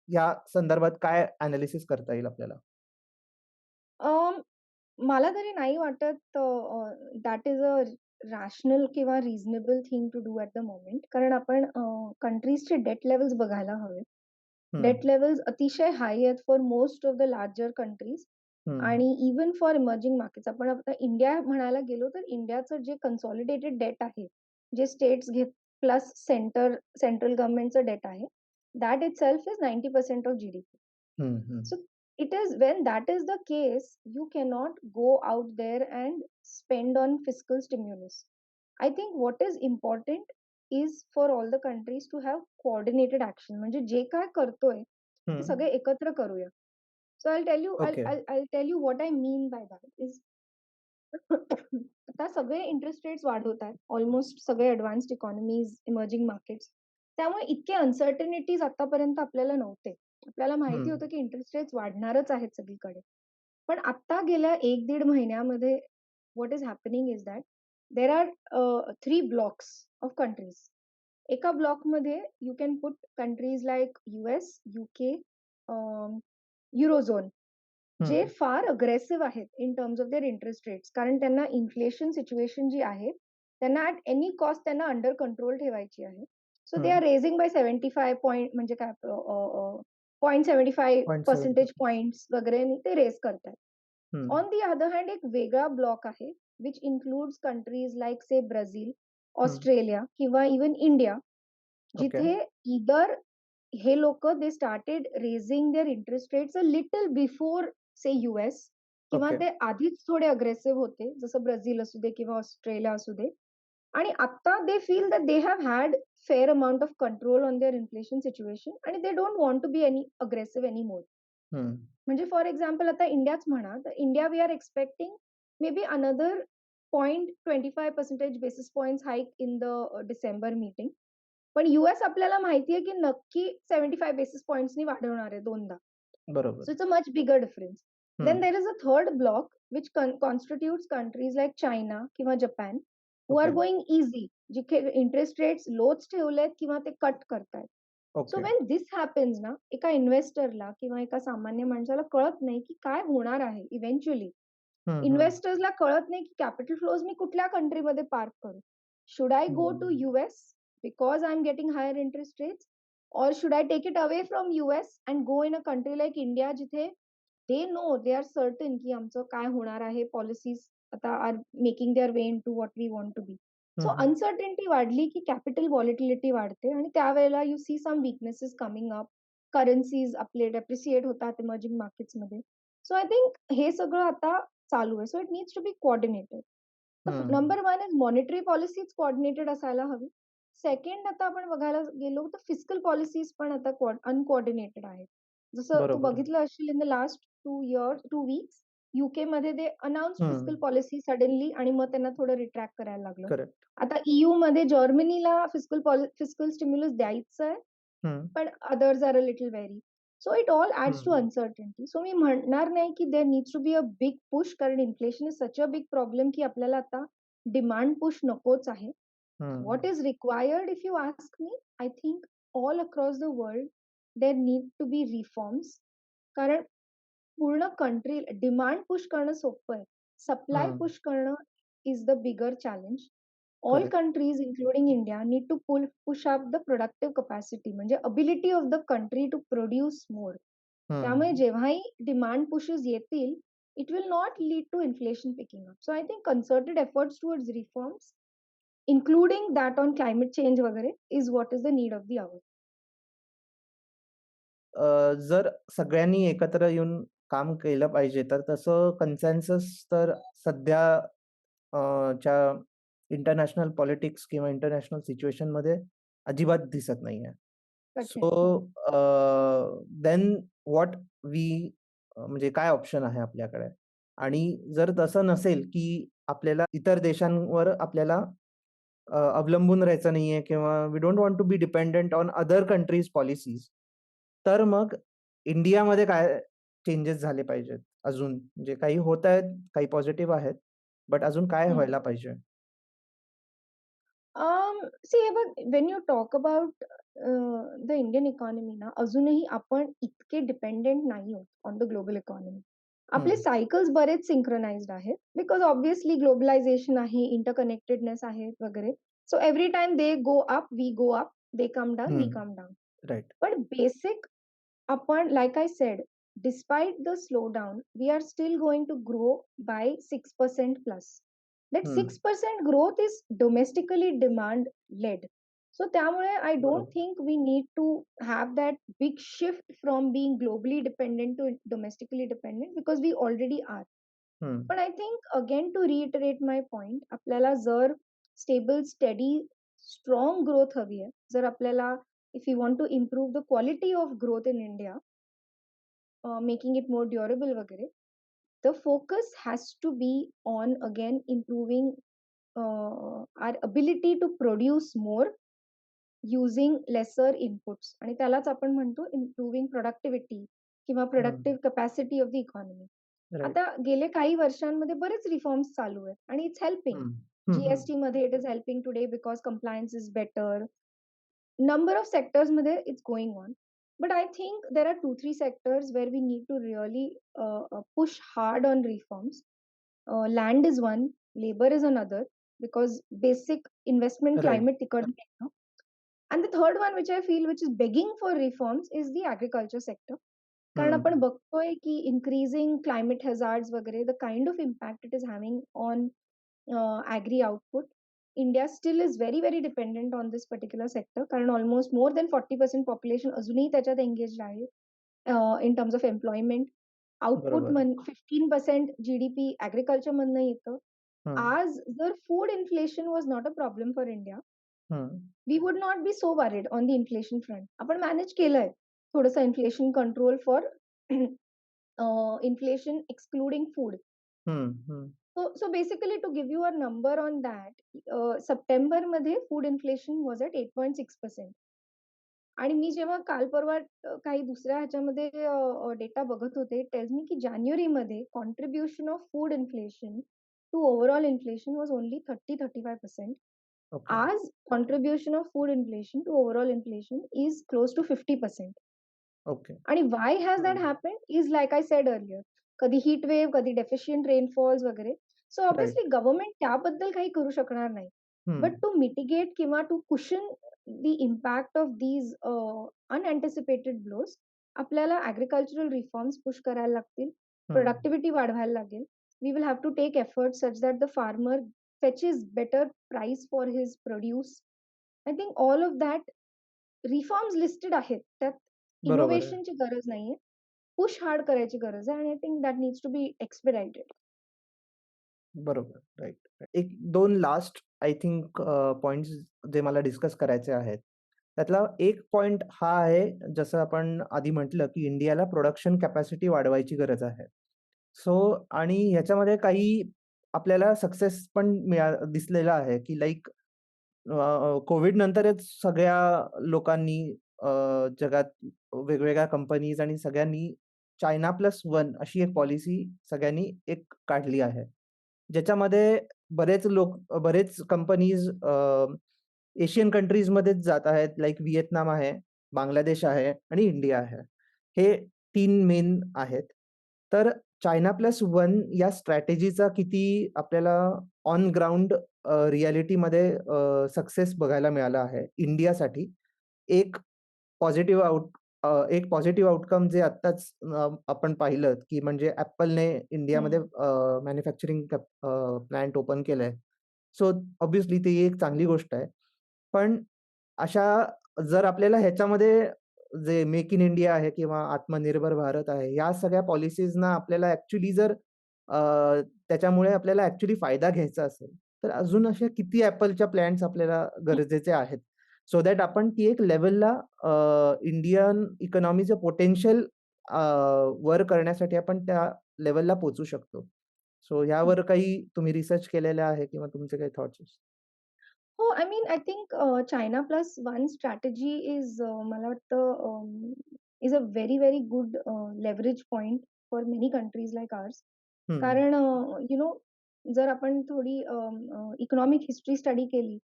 या संदर्भात काय एनालिसिस करता येईल आपल्याला? मला तरी नाही वाटत दॅट इज अ रॅशनल किंवा reasonable thing to do at the moment. कारण आपण कंट्रीजचे डेट लेवल्स बघायला हवे. हं. डेट लेवल्स अतिशय हाय आहेत for most of the larger countries हं. आणि इवन फॉर इमर्जिंग मार्केट्स. आपण आता इंडिया म्हणायला गेलो तर इंडियाचं जे कन्सॉलिडेटेड डेट आहे, जे स्टेट्स घेत प्लस सेंट्रल गव्हर्नमेंटचं डेट आहे, that it self is 90% of GDP. Hmm. Hmm. So it is when that is the case, you cannot go out there and spend on fiscal stimulus. I think what is important is for all the countries to have coordinated action. म्हणजे जे काय करतोय ते हं. सगळे एकत्र करूया. So I'll tell you, okay. I'll tell you what I mean by that is आता सगळे interest rates वाढवत आहेत, ऑलमोस्ट सगळे ऍडव्हान्स्ड इकॉनॉमीज, इमर्जिंग मार्केट्स. त्यामुळे इतके अनसर्टनिटीज आतापर्यंत आपल्याला नव्हते. आपल्याला माहिती हं. होतं की इंटरेस्ट रेट्स वाढणारच आहेत सगळीकडे. पण आता गेल्या 1-1.5 महिन्यामध्ये what is happening is that there are 3 blocks of countries. एका ब्लॉकमध्ये you can put countries like US, UK, eurozone, जे हं. फार अग्रेसिव्ह आहेत in terms of their interest rates. कारण त्यांना इन्फ्लेशन सिच्युएशन जी आहे, त्यांना ॲट एनी कॉस्ट त्यांना अंडर कंट्रोल ठेवायची आहे. सो दे हं. आर रेझिंग बाय 75 पॉइंट, म्हणजे काय 0.75 पर्सेंटेज 0.75. पॉइंट्स वगैरे ते रेज करतात. हं. ऑन दी अदर हँड एक वेगळा ब्लॉक आहे which includes countries like say Brazil, hmm. Australia किंवा इवन इंडिया, ओके. जिथे इदर हे लोक they started raising their interest rates a little before say US किंवा ओके. ते आधीच थोडे अग्रेसिव्ह होते, जसं ब्राझील असू दे किंवा ऑस्ट्रेलिया असू दे. आणि आता they feel that they have had fair amount of control on their inflation situation आणि they don't want to be any aggressive any more. हं. म्हणजे फॉर एक्झाम्पल आता इंडियाच म्हणा, तर India we are expecting maybe another 0.25% basis points hike in the December meeting. पण US आपल्याला माहिती आहे की नक्की 75 बेसिस पॉइंट्सनी वाढवणार आहे दोनदा. बरोबर. So it's a much bigger difference. Then hmm. there is a third block which constitutes countries like China किंवा Japan who are okay. going easy, जिथे इंटरेस्ट रेट्स लोच ठेवलेत किंवा ते कट करतायत. So okay. When this happens ना, एका इन्व्हेस्टरला किंवा एका सामान्य माणसाला कळत नाही की काय होणार आहे इव्हेंच्युअली. हं, हं. इन्व्हेस्टर्सला कळत नाही की कॅपिटल फ्लोज मी कुठल्या कंट्रीमध्ये पार्क करू. Should I go to hmm. US because I am getting higher interest rates, or should I take it away from US and go in a country like India जिथे they know, they are certain की आमचं काय होणार आहे, policies आता are making their way in to what we want to be. Hmm, so hmm. Uncertainty वाढली की capital volatility वाढते आणि त्यावेळेला you see some weaknesses coming up. Currencies आपले डेप्रिसिएट होतात इमर्जिंग मार्केट्समध्ये. सो आय थिंक हे सगळं आता चालू आहे. So it needs to be coordinated. Hmm. Number one is monetary policies coordinated असायला हवी. सेकंड आता आपण बघायला गेलो तर फिस्कल पॉलिसीज पण आता अनकोऑर्डिनेटेड आहेत. जसं तू बरोबर. बघितलं असशील in the last 2 weeks UK मध्ये ते अनाउन्स फिस्कल हं. पॉलिसी सडनली आणि मग त्यांना थोडं रिट्रॅक्ट करायला लागलं. करेक्ट. आता EU मध्ये जर्मनीला फिस्कल स्टिम्युलस द्यायचं आहे, हं. पण others are a little wary. So it all adds to हं. अनसर्टनिटी. सो मी म्हणणार नाही की there needs to be a big push, कारण inflation is such a big problem की आपल्याला आता डिमांड पुश नकोच आहे. हं. What is required, if you ask me, I think all across the world there need to be reforms. कारण पूर्ण country demand push करणं सोपं आहे. सप्लाय हं. पुश करणं is the bigger challenge. All correct. Countries including India need to push up the productive capacity, म्हणजे ability of the country to produce more. त्यामुळे हं. जेव्हाही डिमांड पुशेस येतील, it will not lead to inflation picking up. So I think concerted efforts towards reforms including that on climate change वगैरे is what is the need of the hour. जर सगळ्यांनी एकत्र येऊन काम केलं पाहिजे, तर तसं कन्सेन्सस तर सध्या च्या इंटरनॅशनल पॉलिटिक्स किंवा इंटरनॅशनल सिच्युएशनमध्ये अजिबात दिसत नाहीये. कठीण. सो हो. देन व्हॉट वी म्हणजे काय ऑप्शन आहे आपल्याकडे? आणि जर तसं नसेल, की आपल्याला इतर देशांवर आपल्याला अवलंबून राहायचं नाहीये किंवा we don't want to be dependent on other countries policies. तर मग इंडियामध्ये काय चेंजेस झाले पाहिजेत अजून? म्हणजे काही होत आहेत, काही पॉझिटिव्ह आहेत, बट अजून काय हं. व्हायला पाहिजे? सी हे बघ, when you talk about the Indian economy ना, अजूनही आपण इतके डिपेंडेंट नाही आहोत ऑन द ग्लोबल इकॉनॉमी. आपले हं, सायकल्स बरेच सिंक्रोनाइज्ड आहेत बिकॉज ऑब्व्हियसली ग्लोबलायझेशन आहे, इंटरकनेक्टेडनेस आहे वगैरे. So every time they go up, we go up, they come down, we hmm. Come down. Right. पण basic upon, like I said, despite the slowdown, we are still going to grow by 6% plus. That hmm. 6% growth is domestically demand led. So त्यामुळे I don't बरोबर. think we need to have that big shift from being globally dependent to domestically dependent because we already are. हं, पण I think again to reiterate my point, आपल्याला जर stable, steady, strong growth हवी आहे, जर आपल्याला if you want to improve the quality of growth in India, making it more durable वगैरे, the focus has to be on again improving our ability to produce more using lesser inputs, आणि त्यालाच आपण म्हणतो improving productivity किंवा हं. productive capacity of the economy. Right. आता गेले काही वर्षांमध्ये बरेच रिफॉर्म्स चालू आहेत आणि इट्स हेल्पिंग. हं. हं, हं. जीएसटी मध्ये it is helping today because compliance is better. Number of sectors मध्ये it's going on. But I think there are 2-3 sectors where we need to really push hard on reforms. Land is one, labor is another, because basic investment right. climate तिकडनं आहे ना. And the third one which I feel which is begging for reforms is the agriculture sector. कारण हं. आपण बघतोय की increasing climate hazards वगैरे, the kind of impact it is having on agri output. India still is very, very dependent on this particular sector, कारण almost more than 40% population अजूनही त्याच्यात engaged आहे in terms of employment. Output बरोबर. 15% GDP agriculture मधनं येतं. हं, आज जर food inflation was not a problem for India, hmm, we would not be so worried on the inflation front. आपण मॅनेज केलंय थोडंसं inflation control for inflation excluding food. Hmm, hmm. So basically, to give you a number on that, सप्टेंबरमध्ये food inflation was at 8.6%. आणि मी जेव्हा काल परवा काही दुसऱ्या ह्याच्यामध्ये डेटा बघत होते, टेल्स मी की जानेवारीमध्ये contribution of food inflation to overall inflation was only 30-35%. Okay. आज contribution of food inflation to overall inflation is close to 50%. Okay. आणि व्हाय हॅज दॅट हं. Happened is like I said earlier, कधी heat wave, कधी deficient rainfalls वगैरे. So right. Obviously government त्याबद्दल काही करू शकणार नाही. हं, बट टू मिटिगेट किंवा to cushion the impact of these unanticipated blows, आपल्याला ॲग्रिकल्चरल रिफॉर्म्स पुश करायला लागतील, हं. प्रोडक्टिव्हिटी वाढवायला लागेल. We will have to take effort such that the farmer fetches better price for his produce. I think all of that reforms listed आहेत. त्यात बरोबर आहे. इनोव्हेशनची गरज नाहीये. पुश हार्ड करायची गरज आहे आणि I think that needs to be expedited. बरोबर. राइट. एक 2 लास्ट आय थिंक पॉइंट्स जे मला डिस्कस करायचे आहेत. त्यातला एक पॉइंट हा आहे, जसं आपण आधी म्हटलं, की इंडियाला प्रोडक्शन कॅपॅसिटी वाढवायची गरज आहे. सो आणि ह्याच्यामध्ये काही आपल्याला सक्सेस पण दिसलेला आहे, की लाइक कोविड नंतरच सगळ्या लोकांनी अ, जगात वेगवेगळ्या कंपनीज आणि सगळ्यांनी चायना प्लस वन अशी एक पॉलिसी सगळ्यांनी एक काढली आहे. ज्याच्यामध्ये बरेच कंपनीज एशियन कंट्रीजमध्येच जात आहेत. लाइक व्हिएतनाम आहे, बांगलादेश आहे आणि इंडिया आहे. हे 3 मेन आहेत. तर चायना प्लस वन या स्ट्रॅटेजीचा किती आपल्याला ऑन ग्राउंड रिॲलिटीमध्ये सक्सेस बघायला मिळाला आहे इंडियासाठी. एक एक पॉझिटिव्ह आउटकम जे आत्ताच आपण पाहिलं, की म्हणजे Appleने इंडियामध्ये हं. मॅन्युफॅक्चरिंग प्लांट ओपन केलंय. सो ऑब्व्हियसली ती एक चांगली गोष्ट आहे. पण अशा जर आपल्याला ह्याच्यामध्ये जे मेक इन इंडिया आहे किंवा आत्मनिर्भर भारत आहे, या सगळ्या पॉलिसीजना आपल्याला ॲक्चुअली जर अ, त्याच्यामुळे आपल्याला ॲक्चुअली फायदा घ्यायचा असेल, तर अजून अशा किती Appleच्या प्लांट्स आपल्याला गरजेचे आहेत. सो दॅट आपण ती एक लेव्हलला इंडियन इकॉनॉमीचं पोटेन्शियल वर करण्यासाठी आपण त्या लेव्हलला पोहोचू शकतो. सो ह्यावर काही तुम्ही रिसर्च केलेला आहे किंवा तुमचे काही थॉट्स? हो, I mean I think China plus one strategy is मला वाटतं is a very, very good leverage point for many countries like ours. हं, कारण जर आपण थोडी इकॉनॉमिक हिस्ट्री स्टडी केली,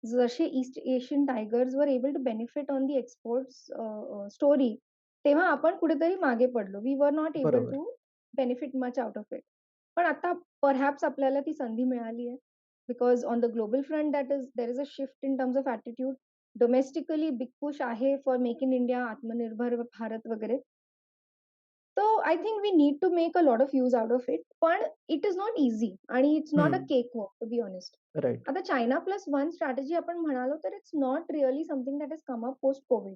जसे east Asian tigers were able to benefit on the exports story, तेव्हा आपण कुठेतरी मागे पडलो. वी वर नॉट एबल बरोबर. To benefit much out of it. पण आता परहॅप्स आपल्याला ती संधी मिळाली आहे. Because on the global front there is a shift in terms of attitude. Domestically big push आहे फॉर मेक इन इंडिया, आत्मनिर्भर भारत वगैरे. So I think we need to make a lot of use out of it. पण it is not easy आणि it's not a hmm. cakewalk to be honest. Right. आता China plus one strategy आपण म्हणालो तर it's not really something that is come up post Covid.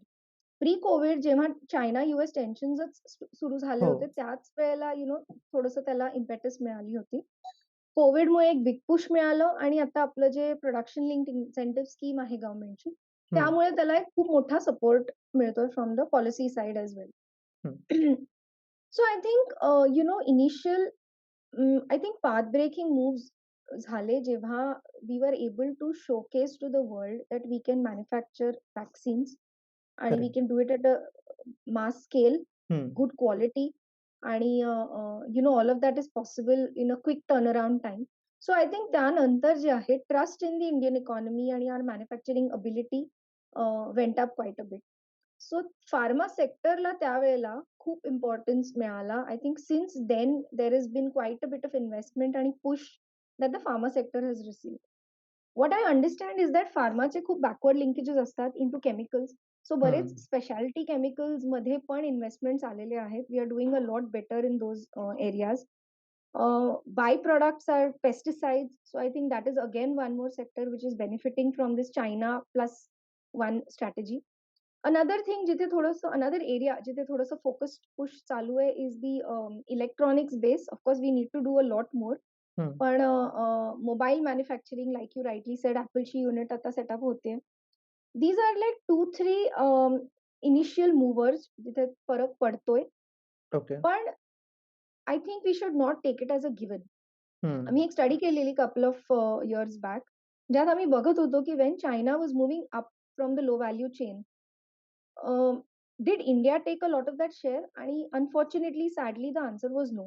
Pre Covid जेव्हा China US टेन्शन्सच सुरू झाले हो. होते, त्याच वेळेला थोडंसं त्याला इम्पेटस मिळाली होती. कोविडमुळे एक बिग पुश मिळालं आणि आता आपलं जे प्रोडक्शन लिंक्ड इन्सेंटिव्ह स्कीम आहे गव्हर्नमेंटची, हं, त्यामुळे त्याला एक खूप मोठा सपोर्ट मिळतोय from the policy side as well. हं. So I think initial I think path breaking moves झाले जेव्हा we were able to showcase to the world that we can manufacture vaccines आणि we correct. Can do it at a mass scale, हं. Good quality आणि all of that is possible in a quick turnaround time. So I think त्यानंतर जे आहे trust in the Indian economy आणि our manufacturing ability went up quite a bit. So pharma सेक्टरला त्यावेळेला खूप importance मिळाला. I think since then there is been quite a bit of investment आणि push that the pharma sector has received. What I understand is that फार्माचे खूप backward linkages असतात into chemicals. So बरेच हं. स्पेशालिटी केमिकल्स मध्ये पण investments आलेले आहेत. We are doing a lot better in those areas. By products are pesticides. So I think that is again one more sector which is benefiting from this China plus one strategy. Another thing जिथे थोडंसं another area जिथे थोडंसं focused push चालू आहे is the electronics base. Of course, we need to do a lot more. हं. पण mobile manufacturing like you rightly said ॲपलची unit आता सेटअप होते. These are like 2-3 initial movers जिथे फरक पडतोय. ओके. पण I think we should not take it as a given. हं. आम्ही एक स्टडी केलेली कपल ऑफ इयर्स बॅक, ज्यात आम्ही बघत होतो की when China was moving up from the low value chain, did India take a lot of that share? And unfortunately, sadly, the answer was no.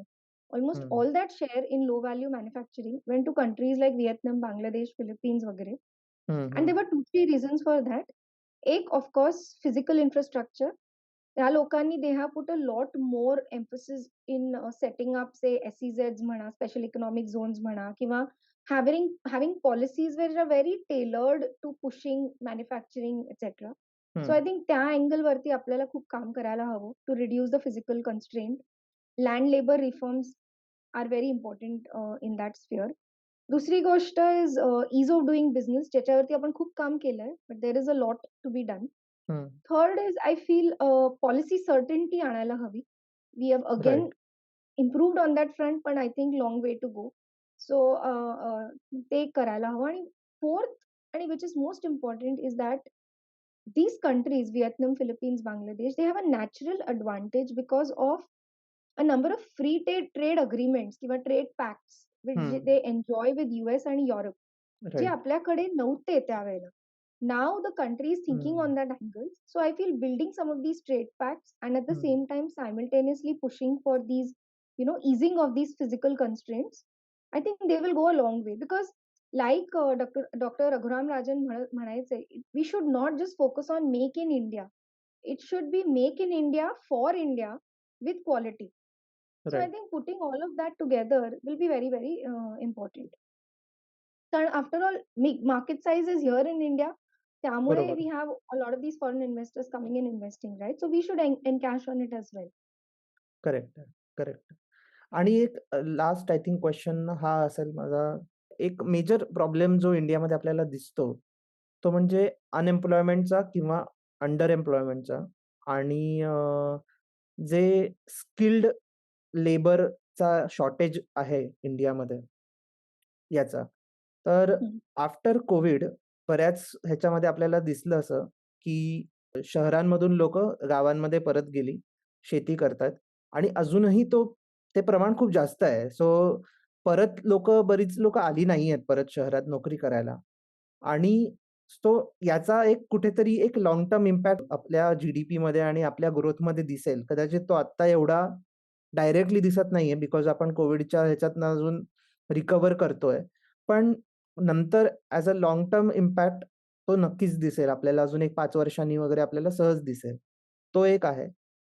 Almost hmm. all that share in low value manufacturing went to countries like Vietnam, Bangladesh, Philippines, वगैरे. हं, And hmm. there were 2-3 reasons for that. Ek, of course, physical infrastructure. त्या लोकांनी they have put a lot more emphasis in setting up, say, SEZs म्हणा, special economic zones म्हणा, किंवा having policies which are very tailored to pushing manufacturing, etc. So hmm. I think त्या अँगलवरती आपल्याला खूप काम करायला हवं to reduce the physical constraint. Land labour reforms are very important in that sphere. दुसरी गोष्ट is is of doing business, ज्याच्यावरती आपण खूप काम केलंय, but there is a lot to be done. Hmm. Third is I feel policy certainty आणायला हवी. We have again right. Improved on that front, पण I think long way to go. So ते करायला हवं. आणि फोर्थ, आणि which is most important, is that these countries, Vietnam, Philippines, Bangladesh, they have a natural advantage because of a number of free trade agreements किंवा trade pacts which hmm. they enjoy with US and Europe, J right. आपल्याकडे नव्हते त्यावेळेला. Now the country is thinking hmm. on that angle. So I feel building some of these trade pacts and at the hmm. same time simultaneously pushing for these, easing of these physical constraints, I think they will go a long way. Because like Dr. Raghuram Rajan म्हणायचे, we should not just focus on make in India. It should be make in India for India with quality. So I right. think putting all of that together will be very, very important. कारण after all market size is here in India. त्यामुळे बरोबर. We have a lot of these foreign investors coming in investing, right? So we should encash on it as well. Correct आहे. Correct. आणि एक last I think question हा असेल माझा. एक major problem जो इंडियामध्ये आपल्याला दिसतो, तो म्हणजे अनएम्प्लॉयमेंटचा किंवा अंडर एम्प्लॉयमेंटचा. आणि जे स्किल्ड लेबरचा शॉर्टेज आहे इंडियामध्ये याचा. तर आफ्टर कोविड बऱ्याच ह्याच्यामध्ये आपल्याला दिसलं असं, की शहरांमधून लोकं गावांमध्ये परत गेली, शेती करतायत आणि अजूनही ते प्रमाण खूप जास्त आहे. सो बरीच लोकं आली नाहीयेत परत शहरात नोकरी करायला. आणि सो याचा एक कुठेतरी एक लाँग टर्म इम्पॅक्ट आपल्या जी-डी-पीमध्ये आणि आपल्या ग्रोथमध्ये दिसेल. कदाचित तो आत्ता एवढा डायरेक्टली दिसत नाहीये बिकॉज आपण कोविडच्या ह्याच्यातनं अजून रिकव्हर करतोय. पण नंतर as a long term impact तो नक्कीच दिसेल. आपल्याला अजून एक 5 वर्षांनी वगैरे आपल्याला सहज दिसेल. तो एक आहे.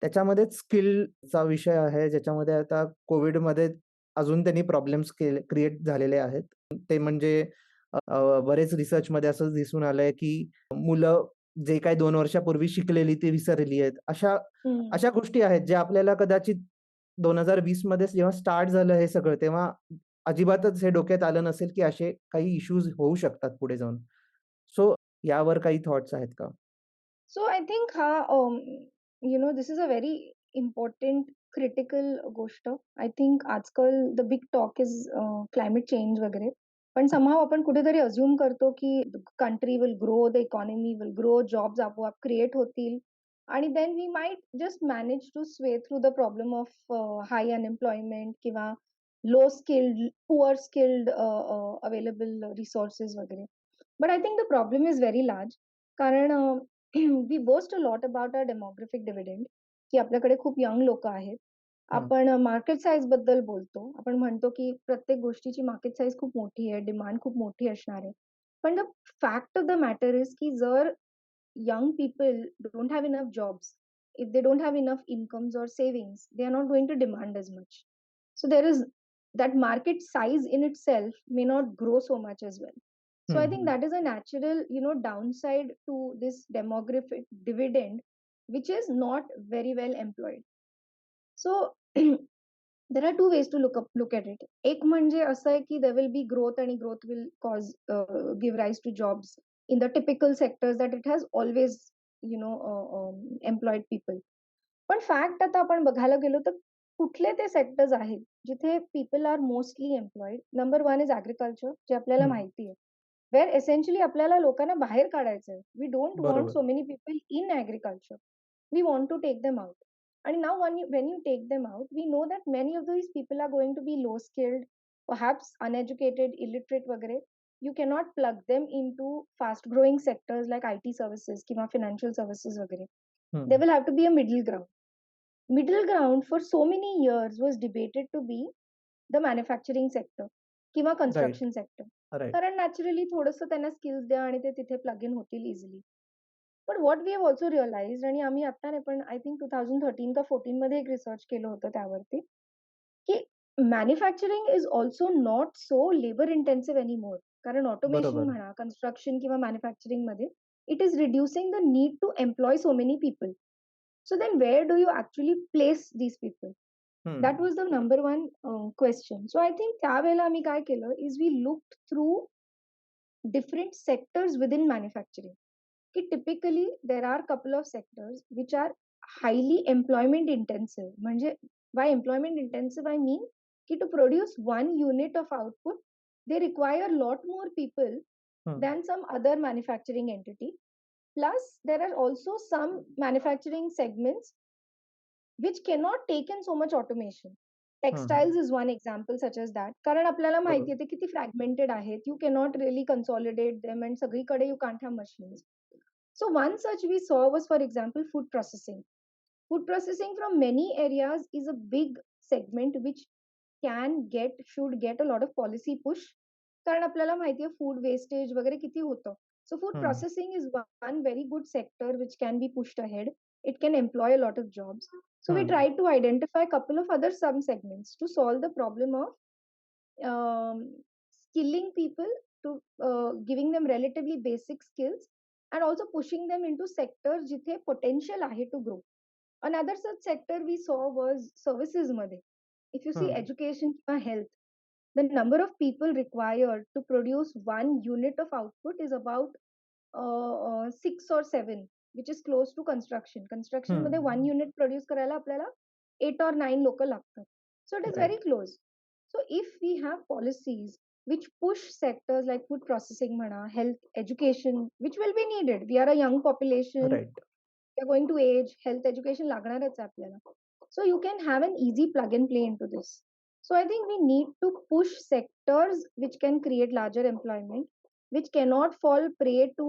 त्याच्यामध्येच स्किलचा विषय आहे, ज्याच्यामध्ये आता कोविडमध्ये अजून त्यांनी प्रॉब्लेम्स क्रिएट झालेले आहेत. ते म्हणजे बरेच रिसर्चमध्ये असं दिसून आलंय, की मुलं जे काही 2 वर्षापूर्वी शिकलेली ती विसरली आहेत. अशा अशा गोष्टी आहेत, ज्या आपल्याला कदाचित 2020 मध्ये जेव्हा स्टार्ट झालं हे सगळं, तेव्हा अजिबातच हे डोक्यात आलं नसेल, की असे काही इश्यूज होऊ शकतात पुढे जाऊन. सो यावर काही थॉट्स आहेत का? So I think this is a very important critical गोष्ट. I think आजकाल the big talk is climate change वगैरे. पण somehow आपण कुठेतरी अज्युम करतो की country will grow, the economy will grow, jobs आपोआप क्रिएट होतील, आणि then we might just manage to sway through the problem of high unemployment किंवा low skilled, poor skilled available resources वगैरे. But I think the problem is very large. कारण we boast a lot about our demographic dividend, की आपल्याकडे खूप young लोक आहेत. हं. आपण market size बद्दल बोलतो. आपण म्हणतो की प्रत्येक गोष्टीची मार्केट साईज खूप मोठी आहे, डिमांड खूप मोठी असणार आहे. पण the fact of the matter is की जर young people don't have enough jobs, if they don't have enough incomes or savings, they are not going to demand as much. So there is that market size in itself may not grow so much as well. So hmm, I think hmm. that is a natural, downside to this demographic dividend, which is not very well employed. So there are two ways to look at it. एक म्हणजे असं आहे की there will be growth and growth will give rise to jobs in the typical sectors that it has always employed people. पण fact आता आपण बघायला गेलो तर कुठले ते सेक्टर्स आहेत जिथे people are mostly employed. Number one is agriculture, जे आपल्याला हं. माहिती आहे. वेअर एसेन्शियली आपल्याला लोकांना बाहेर काढायचंय. वी डोंट वॉन्ट बरोबर. सो many people in agriculture. We want to take them out. And now when you take them out, we know that many of these people are going to be low skilled, perhaps uneducated, illiterate वगैरे. You cannot plug them into fast growing sectors like IT services किंवा financial services वगैरे. हं. There will have to be a middle ground. Middle ground for so many years was debated to be the manufacturing sector किंवा right, construction sector. Right. कारण naturally थोडंसं त्यांना skills द्या आणि ते तिथे प्लग इन होतील इझिली. पण what we have also realised आणि आम्ही आता नाही पण आय थिंक 2013 का 14 मध्ये एक रिसर्च केलं होतं त्यावरती, की manufacturing is also not so labour intensive anymore. कारण ऑटोमेशन बरोबर. म्हणा, कन्स्ट्रक्शन किंवा मॅन्युफॅक्चरिंग मध्ये it is reducing the need to employ so many people. So then where do you actually place these people? Hmm. That was the number one question. So I think त्यावेळेला आम्ही काय केलं is we looked through different sectors within manufacturing. Ki typically there are couple of sectors which are highly employment intensive. म्हणजे by employment intensive I mean ki to produce one unit of output they require a lot more people hmm. than some other manufacturing entity. Plus there are also some manufacturing segments which cannot take in so much automation. Hmm, hmm. Textiles is one example such as that. कारण आपल्याला माहिती बरोबर. आहे ते किती fragmented आहेत. You cannot really consolidate them and सगळीकडे you can't have machines. So one such we saw was, for example, food processing. Food processing from many areas is a big segment which should get a lot of policy push. कारण आपल्याला माहिती आहे food wastage वगैरे किती होतं. So food hmm. processing is one very good sector which can be pushed ahead. It can employ a lot of jobs. So we hmm. tried to identify a couple of other sub segments to solve the problem of skilling people, to giving them relatively basic skills and also pushing them into sectors जिथे potential आहे to grow. Another such sector we saw was services मध्ये. If you see hmm. education or health, the number of people required to produce one unit of output is about 6 or 7, which is close to construction. Construction मध्ये one हं. unit produce करायला आपल्याला 8 or 9 लोक लागतात. So it is very right, close. So if we have policies which push sectors like food processing म्हणा, health, education, which will be needed. We are a young population. Right. We are going to age. Health education लागणारच आहे आपल्याला. So you can have an easy plug and play into this. So I think we need to push sectors which can create larger employment, which cannot fall prey to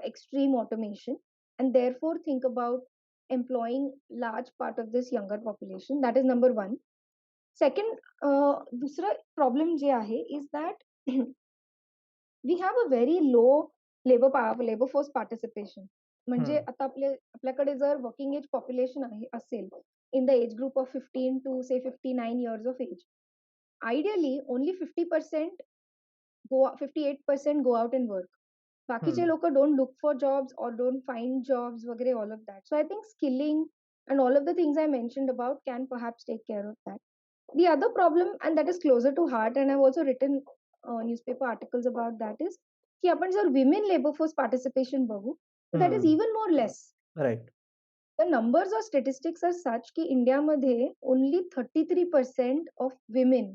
extreme automation, and therefore think about employing large part of this younger population. That is number one. Second, दुसरं problem जे आहे is that we have a very low labor force participation. म्हणजे हं. आता आपल्याकडे जर working as population आहे असेल in the age group of 15 to say 59 years of age, ideally only 50% 58% go out and work. बाकीचे हं. लोक don't look for jobs or don't find jobs वगैरे, all of that. So I think skilling and all of the things I mentioned about can perhaps take care of that. The other problem, and that is closer to heart, and I've also written newspaper articles about that, is की आपण जर women labor force participation बघू, so that is hmm. even more less. Right. The numbers or statistics are such की इंडियामध्ये only 33% of women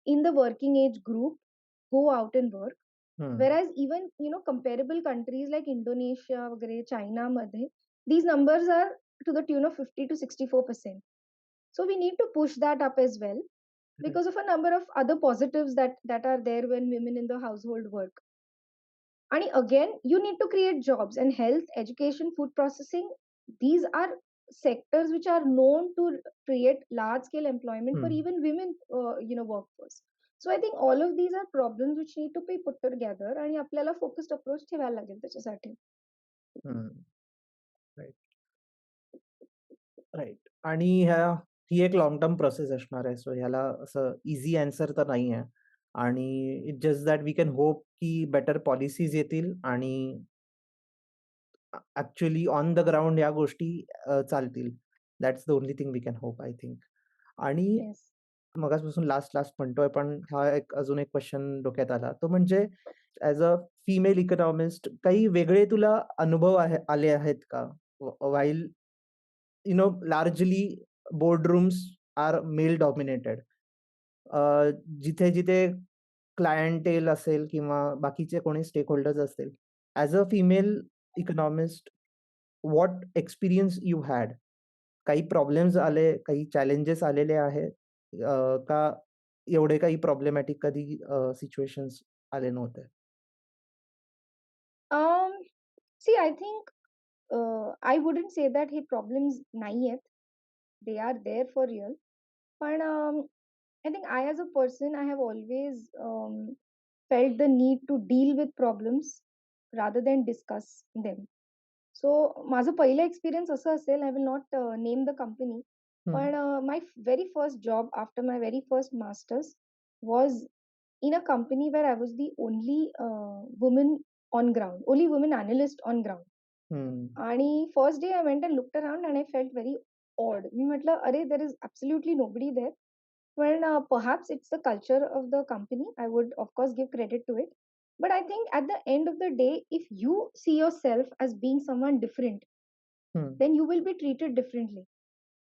in the working age group go out and work. Hmm. Whereas even comparable countries like Indonesia वगैरे, China मध्ये, these numbers are to the tune of 50 to 64%. So we need to push that up as well right. because of a number of other positives that are there when women in the household work. And again, you need to create jobs, and health, education, food processing, these are sectors which are known to create large scale employment for hmm. even women workforce. So I think all of these are problems which need to be put together आणि आपल्याला focused approach ठेवायला लागेल त्याच्यासाठी. हं. Right, right. आणि ही एक long term process असणार आहे. सो ह्याला असं ईझी ॲन्सर तर नाही आहे. आणि it's just that we can hope की बेटर पॉलिसीज येतील आणि ॲक्चुअली ऑन द ग्राउंड ह्या गोष्टी चालतील. That's the only thing we can hope I think. आणि Yes. मगासपासून लास्ट लास्ट म्हणतोय, पण हा एक अजून एक क्वेशन डोक्यात आला. तो म्हणजे ॲज अ फिमेल इकॉनॉमिस्ट काही वेगळे तुला अनुभव आले आहेत का? While largely boardrooms are male dominated. जिथे-जिथे क्लायंटेल असेल किंवा बाकीचे कोणी स्टेक होल्डर्स असतील. As a female economist, what experience you had? काही प्रॉब्लेम्स आले, काही चॅलेंजेस आलेले आहेत का एवढे काही प्रॉब्लेमॅटिक कधी सिच्युएशन्स आले नव्हते? Um, See, I think I wouldn't say that hey problems नाही आहेत. They are there for real. But I think I, as a person, I have always felt the need to deal with problems rather than discuss them. सो माझं पहिलं experience असं असेल, I will not name the company, हं, पण my very first job after my very first masters was in a company where I was the only woman on ground, only woman analyst on ground. हं, आणि first day I went and looked around and I felt very odd. मी म्हटलं, अरे there is absolutely nobody there. पण perhaps it's the culture of the company. I would of course give credit to it. But I think at the end of the day, if you see yourself as being someone different, hmm, then you will be treated differently.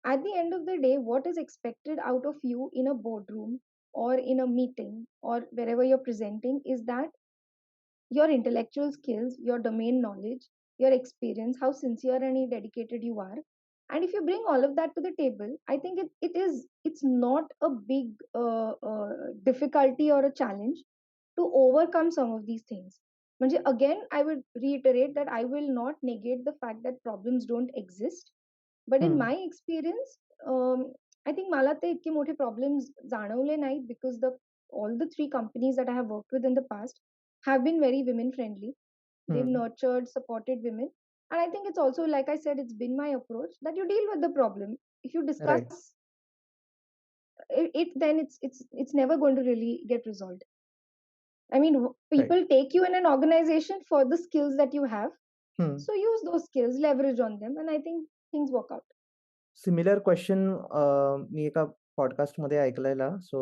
At the end of the day, what is expected out of you in a boardroom or in a meeting or wherever you're presenting is that your intellectual skills, your domain knowledge, your experience, how sincere and dedicated you are. And if you bring all of that to the table, I think it's not a big difficulty or a challenge to overcome some of these things. म्हणजे again, I would reiterate that I will not negate the fact that problems don't exist. But in hmm, my experience, I think मला ते इतके मोठे problems जाणवले नाहीत because all the three companies that I have worked with in the past have been very women friendly. They've hmm. nurtured, supported women. And I think it's also, like I said, it's been my approach that you deal with the problem. If you right, discuss it, then it's never going to really get resolved. I mean, right. people take you in an organization for the skills that you have. Hmm. So use those skills, leverage on them, and I think things work out. Similar question मी एका पॉडकास्टमध्ये ऐकलेला. So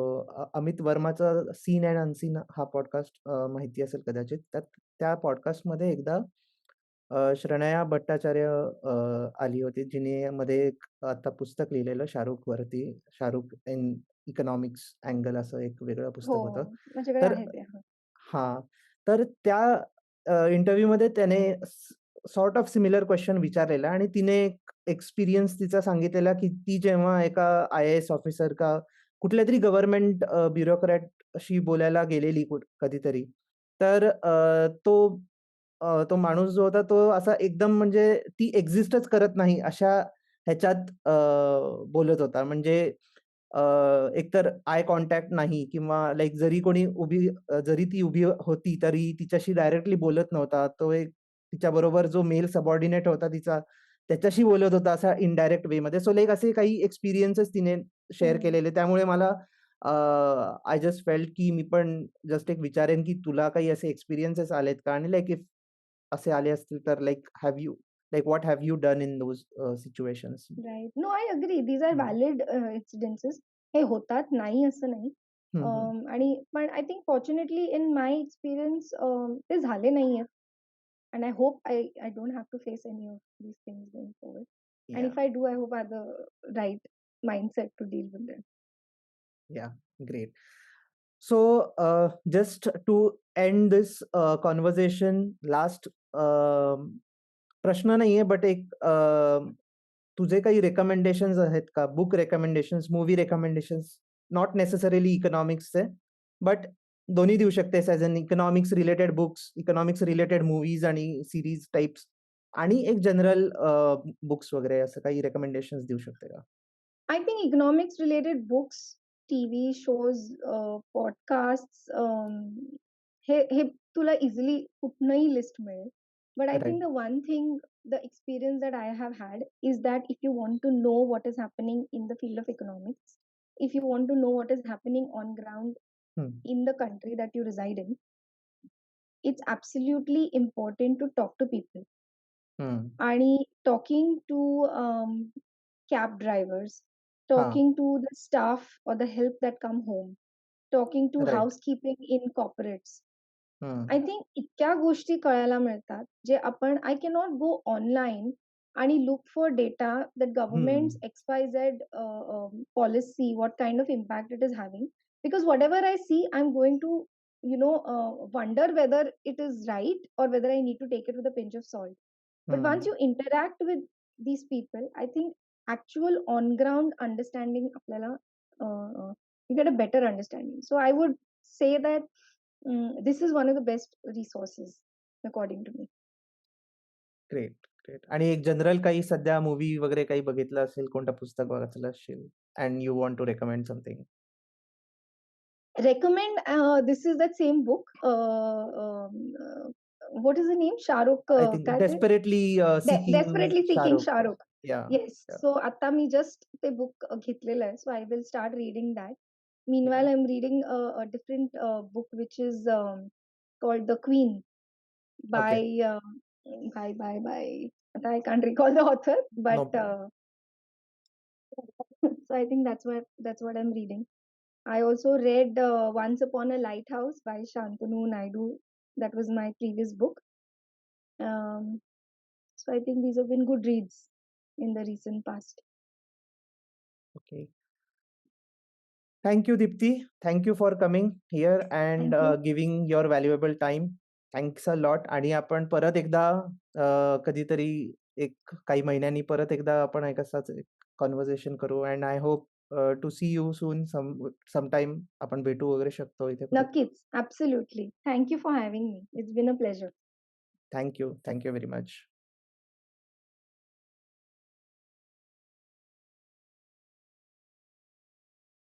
Amit वर्माचा seen and unseen हा podcast माहिती असेल कदाचित. त्या पॉडकास्टमध्ये एकदा श्रेनया भट्टाचार्य आली होती, जिने मध्ये एक आता पुस्तक लिहिलेलं शाहरुखवरती. शाहरुख इन इकॉनॉमिक्स अँगल असं एक वेगळं हो, पुस्तक होतं. माझ्याकडे तर आहे ते. हां. हां. तर त्या इंटरव्ह्यूमध्ये त्याने सॉर्ट ऑफ सिमिलर क्वेशन विचारलेला आणि तिने एक एक्सपिरियन्स तिचा सांगितलेला, की ती जेव्हा एका आय-ए-एस ऑफिसर का कुठल्यातरी गव्हर्नमेंट ब्युरोक्रॅटशी बोलायला गेलेली कधीतरी. तर तो माणूस जो होता तो असा एकदम म्हणजे ती एक्झिस्टच करत नाही अशा ह्याच्यात बोलत होता. म्हणजे अ, एकतर आय कॉन्टॅक्ट नाही किंवा लाइक जरी ती उभी होती तरी तिच्याशी डायरेक्टली बोलत नव्हता. तो एक तिच्याबरोबर जो मेल सबऑर्डिनेट होता तिचा, त्याच्याशी बोलत होता असा इनडायरेक्ट वेमध्ये. सो लाइक असे काही एक्सपिरियन्सेस तिने शेअर हं. केलेले. त्यामुळे मला आय जस्ट फेल्ट की मी पण जस्ट एक विचारेन की तुला काही असे एक्सपिरियन्सेस आलेत का? आणि लाइक इफ असे आले असतील तर what have you done in those situations? Right. No, I agree. These are हं. Valid incidences. हे होतात, नाही असं नाही. हं, हं. आणि पण I think fortunately in my experience ते झाले नाहीयेत. And I hope I don't have to face any of these things going forward. And yeah, if I do, I hope I have the right mindset to deal with them. Yeah, great. So just to end this conversation last प्रश्न नाहीये but एक तुझे काही recommendations आहेत का? Book recommendations, movie recommendations, not necessarily इकॉनॉमिक्सचे, but दोन्ही देऊ शकतेस as an economics related books, economics related movies आणि सीरीज टाइप्स आणि एक जनरल बुक्स वगैरे असं काही रिकमेंडेशन्स देऊ शकते का? I think economics related books, TV shows, podcasts, हे तुला easily कुठनंही list मिळेल. But I think right. the one thing, the experience that I have had is that if you want to know what is happening in the field of economics, if you want to know what is happening on ground hmm, in the country that you reside in, it's absolutely important to talk to people. हं, आणि talking to cab drivers, हां. talking to the staff or the help that come home, talking to right. housekeeping in corporates. Hmm. I think इतक्या गोष्टी कळायला मिळतात जे आपण I cannot go online आणि look for data that government hmm. XYZ policy, what kind of impact it is having. Because whatever I see, I'm going to, wonder whether it is right or whether I need to take it with a pinch of salt. But once hmm. you interact with these people, I think actual on ground understanding आपल्याला, you get a better understanding. So I would say that this is one of the best resources, according to me. Great, great. आणि एक general काही सध्या movie वगैरे काही बघितलं असेल, कोणतं पुस्तक वाचलं असेल and you want to recommend something? Recommend, this is that same book. What is the name? Shahrukh, I think काय ते? Desperately seeking Desperately Seeking Shahrukh. Shahrukh. याह, Yes. याह, So आता मी just ते book घेतलेलं आहे. So I will start reading that. Yeah. Meanwhile, I'm reading a different book which is called The Queen by okay. आता I can't recall the author, no but problem. so I think that's what I'm reading. I also read Once Upon a Lighthouse by Shantanu Naidu. That was my previous book. Um, so I think these have been good reads in the recent past. Okay. Thank you, Dipti. Thank you for coming here and Thank you. giving your valuable time. Thanks a lot. आणि आपण परत एकदा कधीतरी एक काही महिन्यांनी परत एकदा आपण एक असाच एक कन्व्हर्सेशन करू and I hope to see you soon sometime आपण भेटू वगैरे शकतो इथे परत. Nakits. Absolutely. Thank you for having me. It's been a pleasure. Thank you. Thank you very much.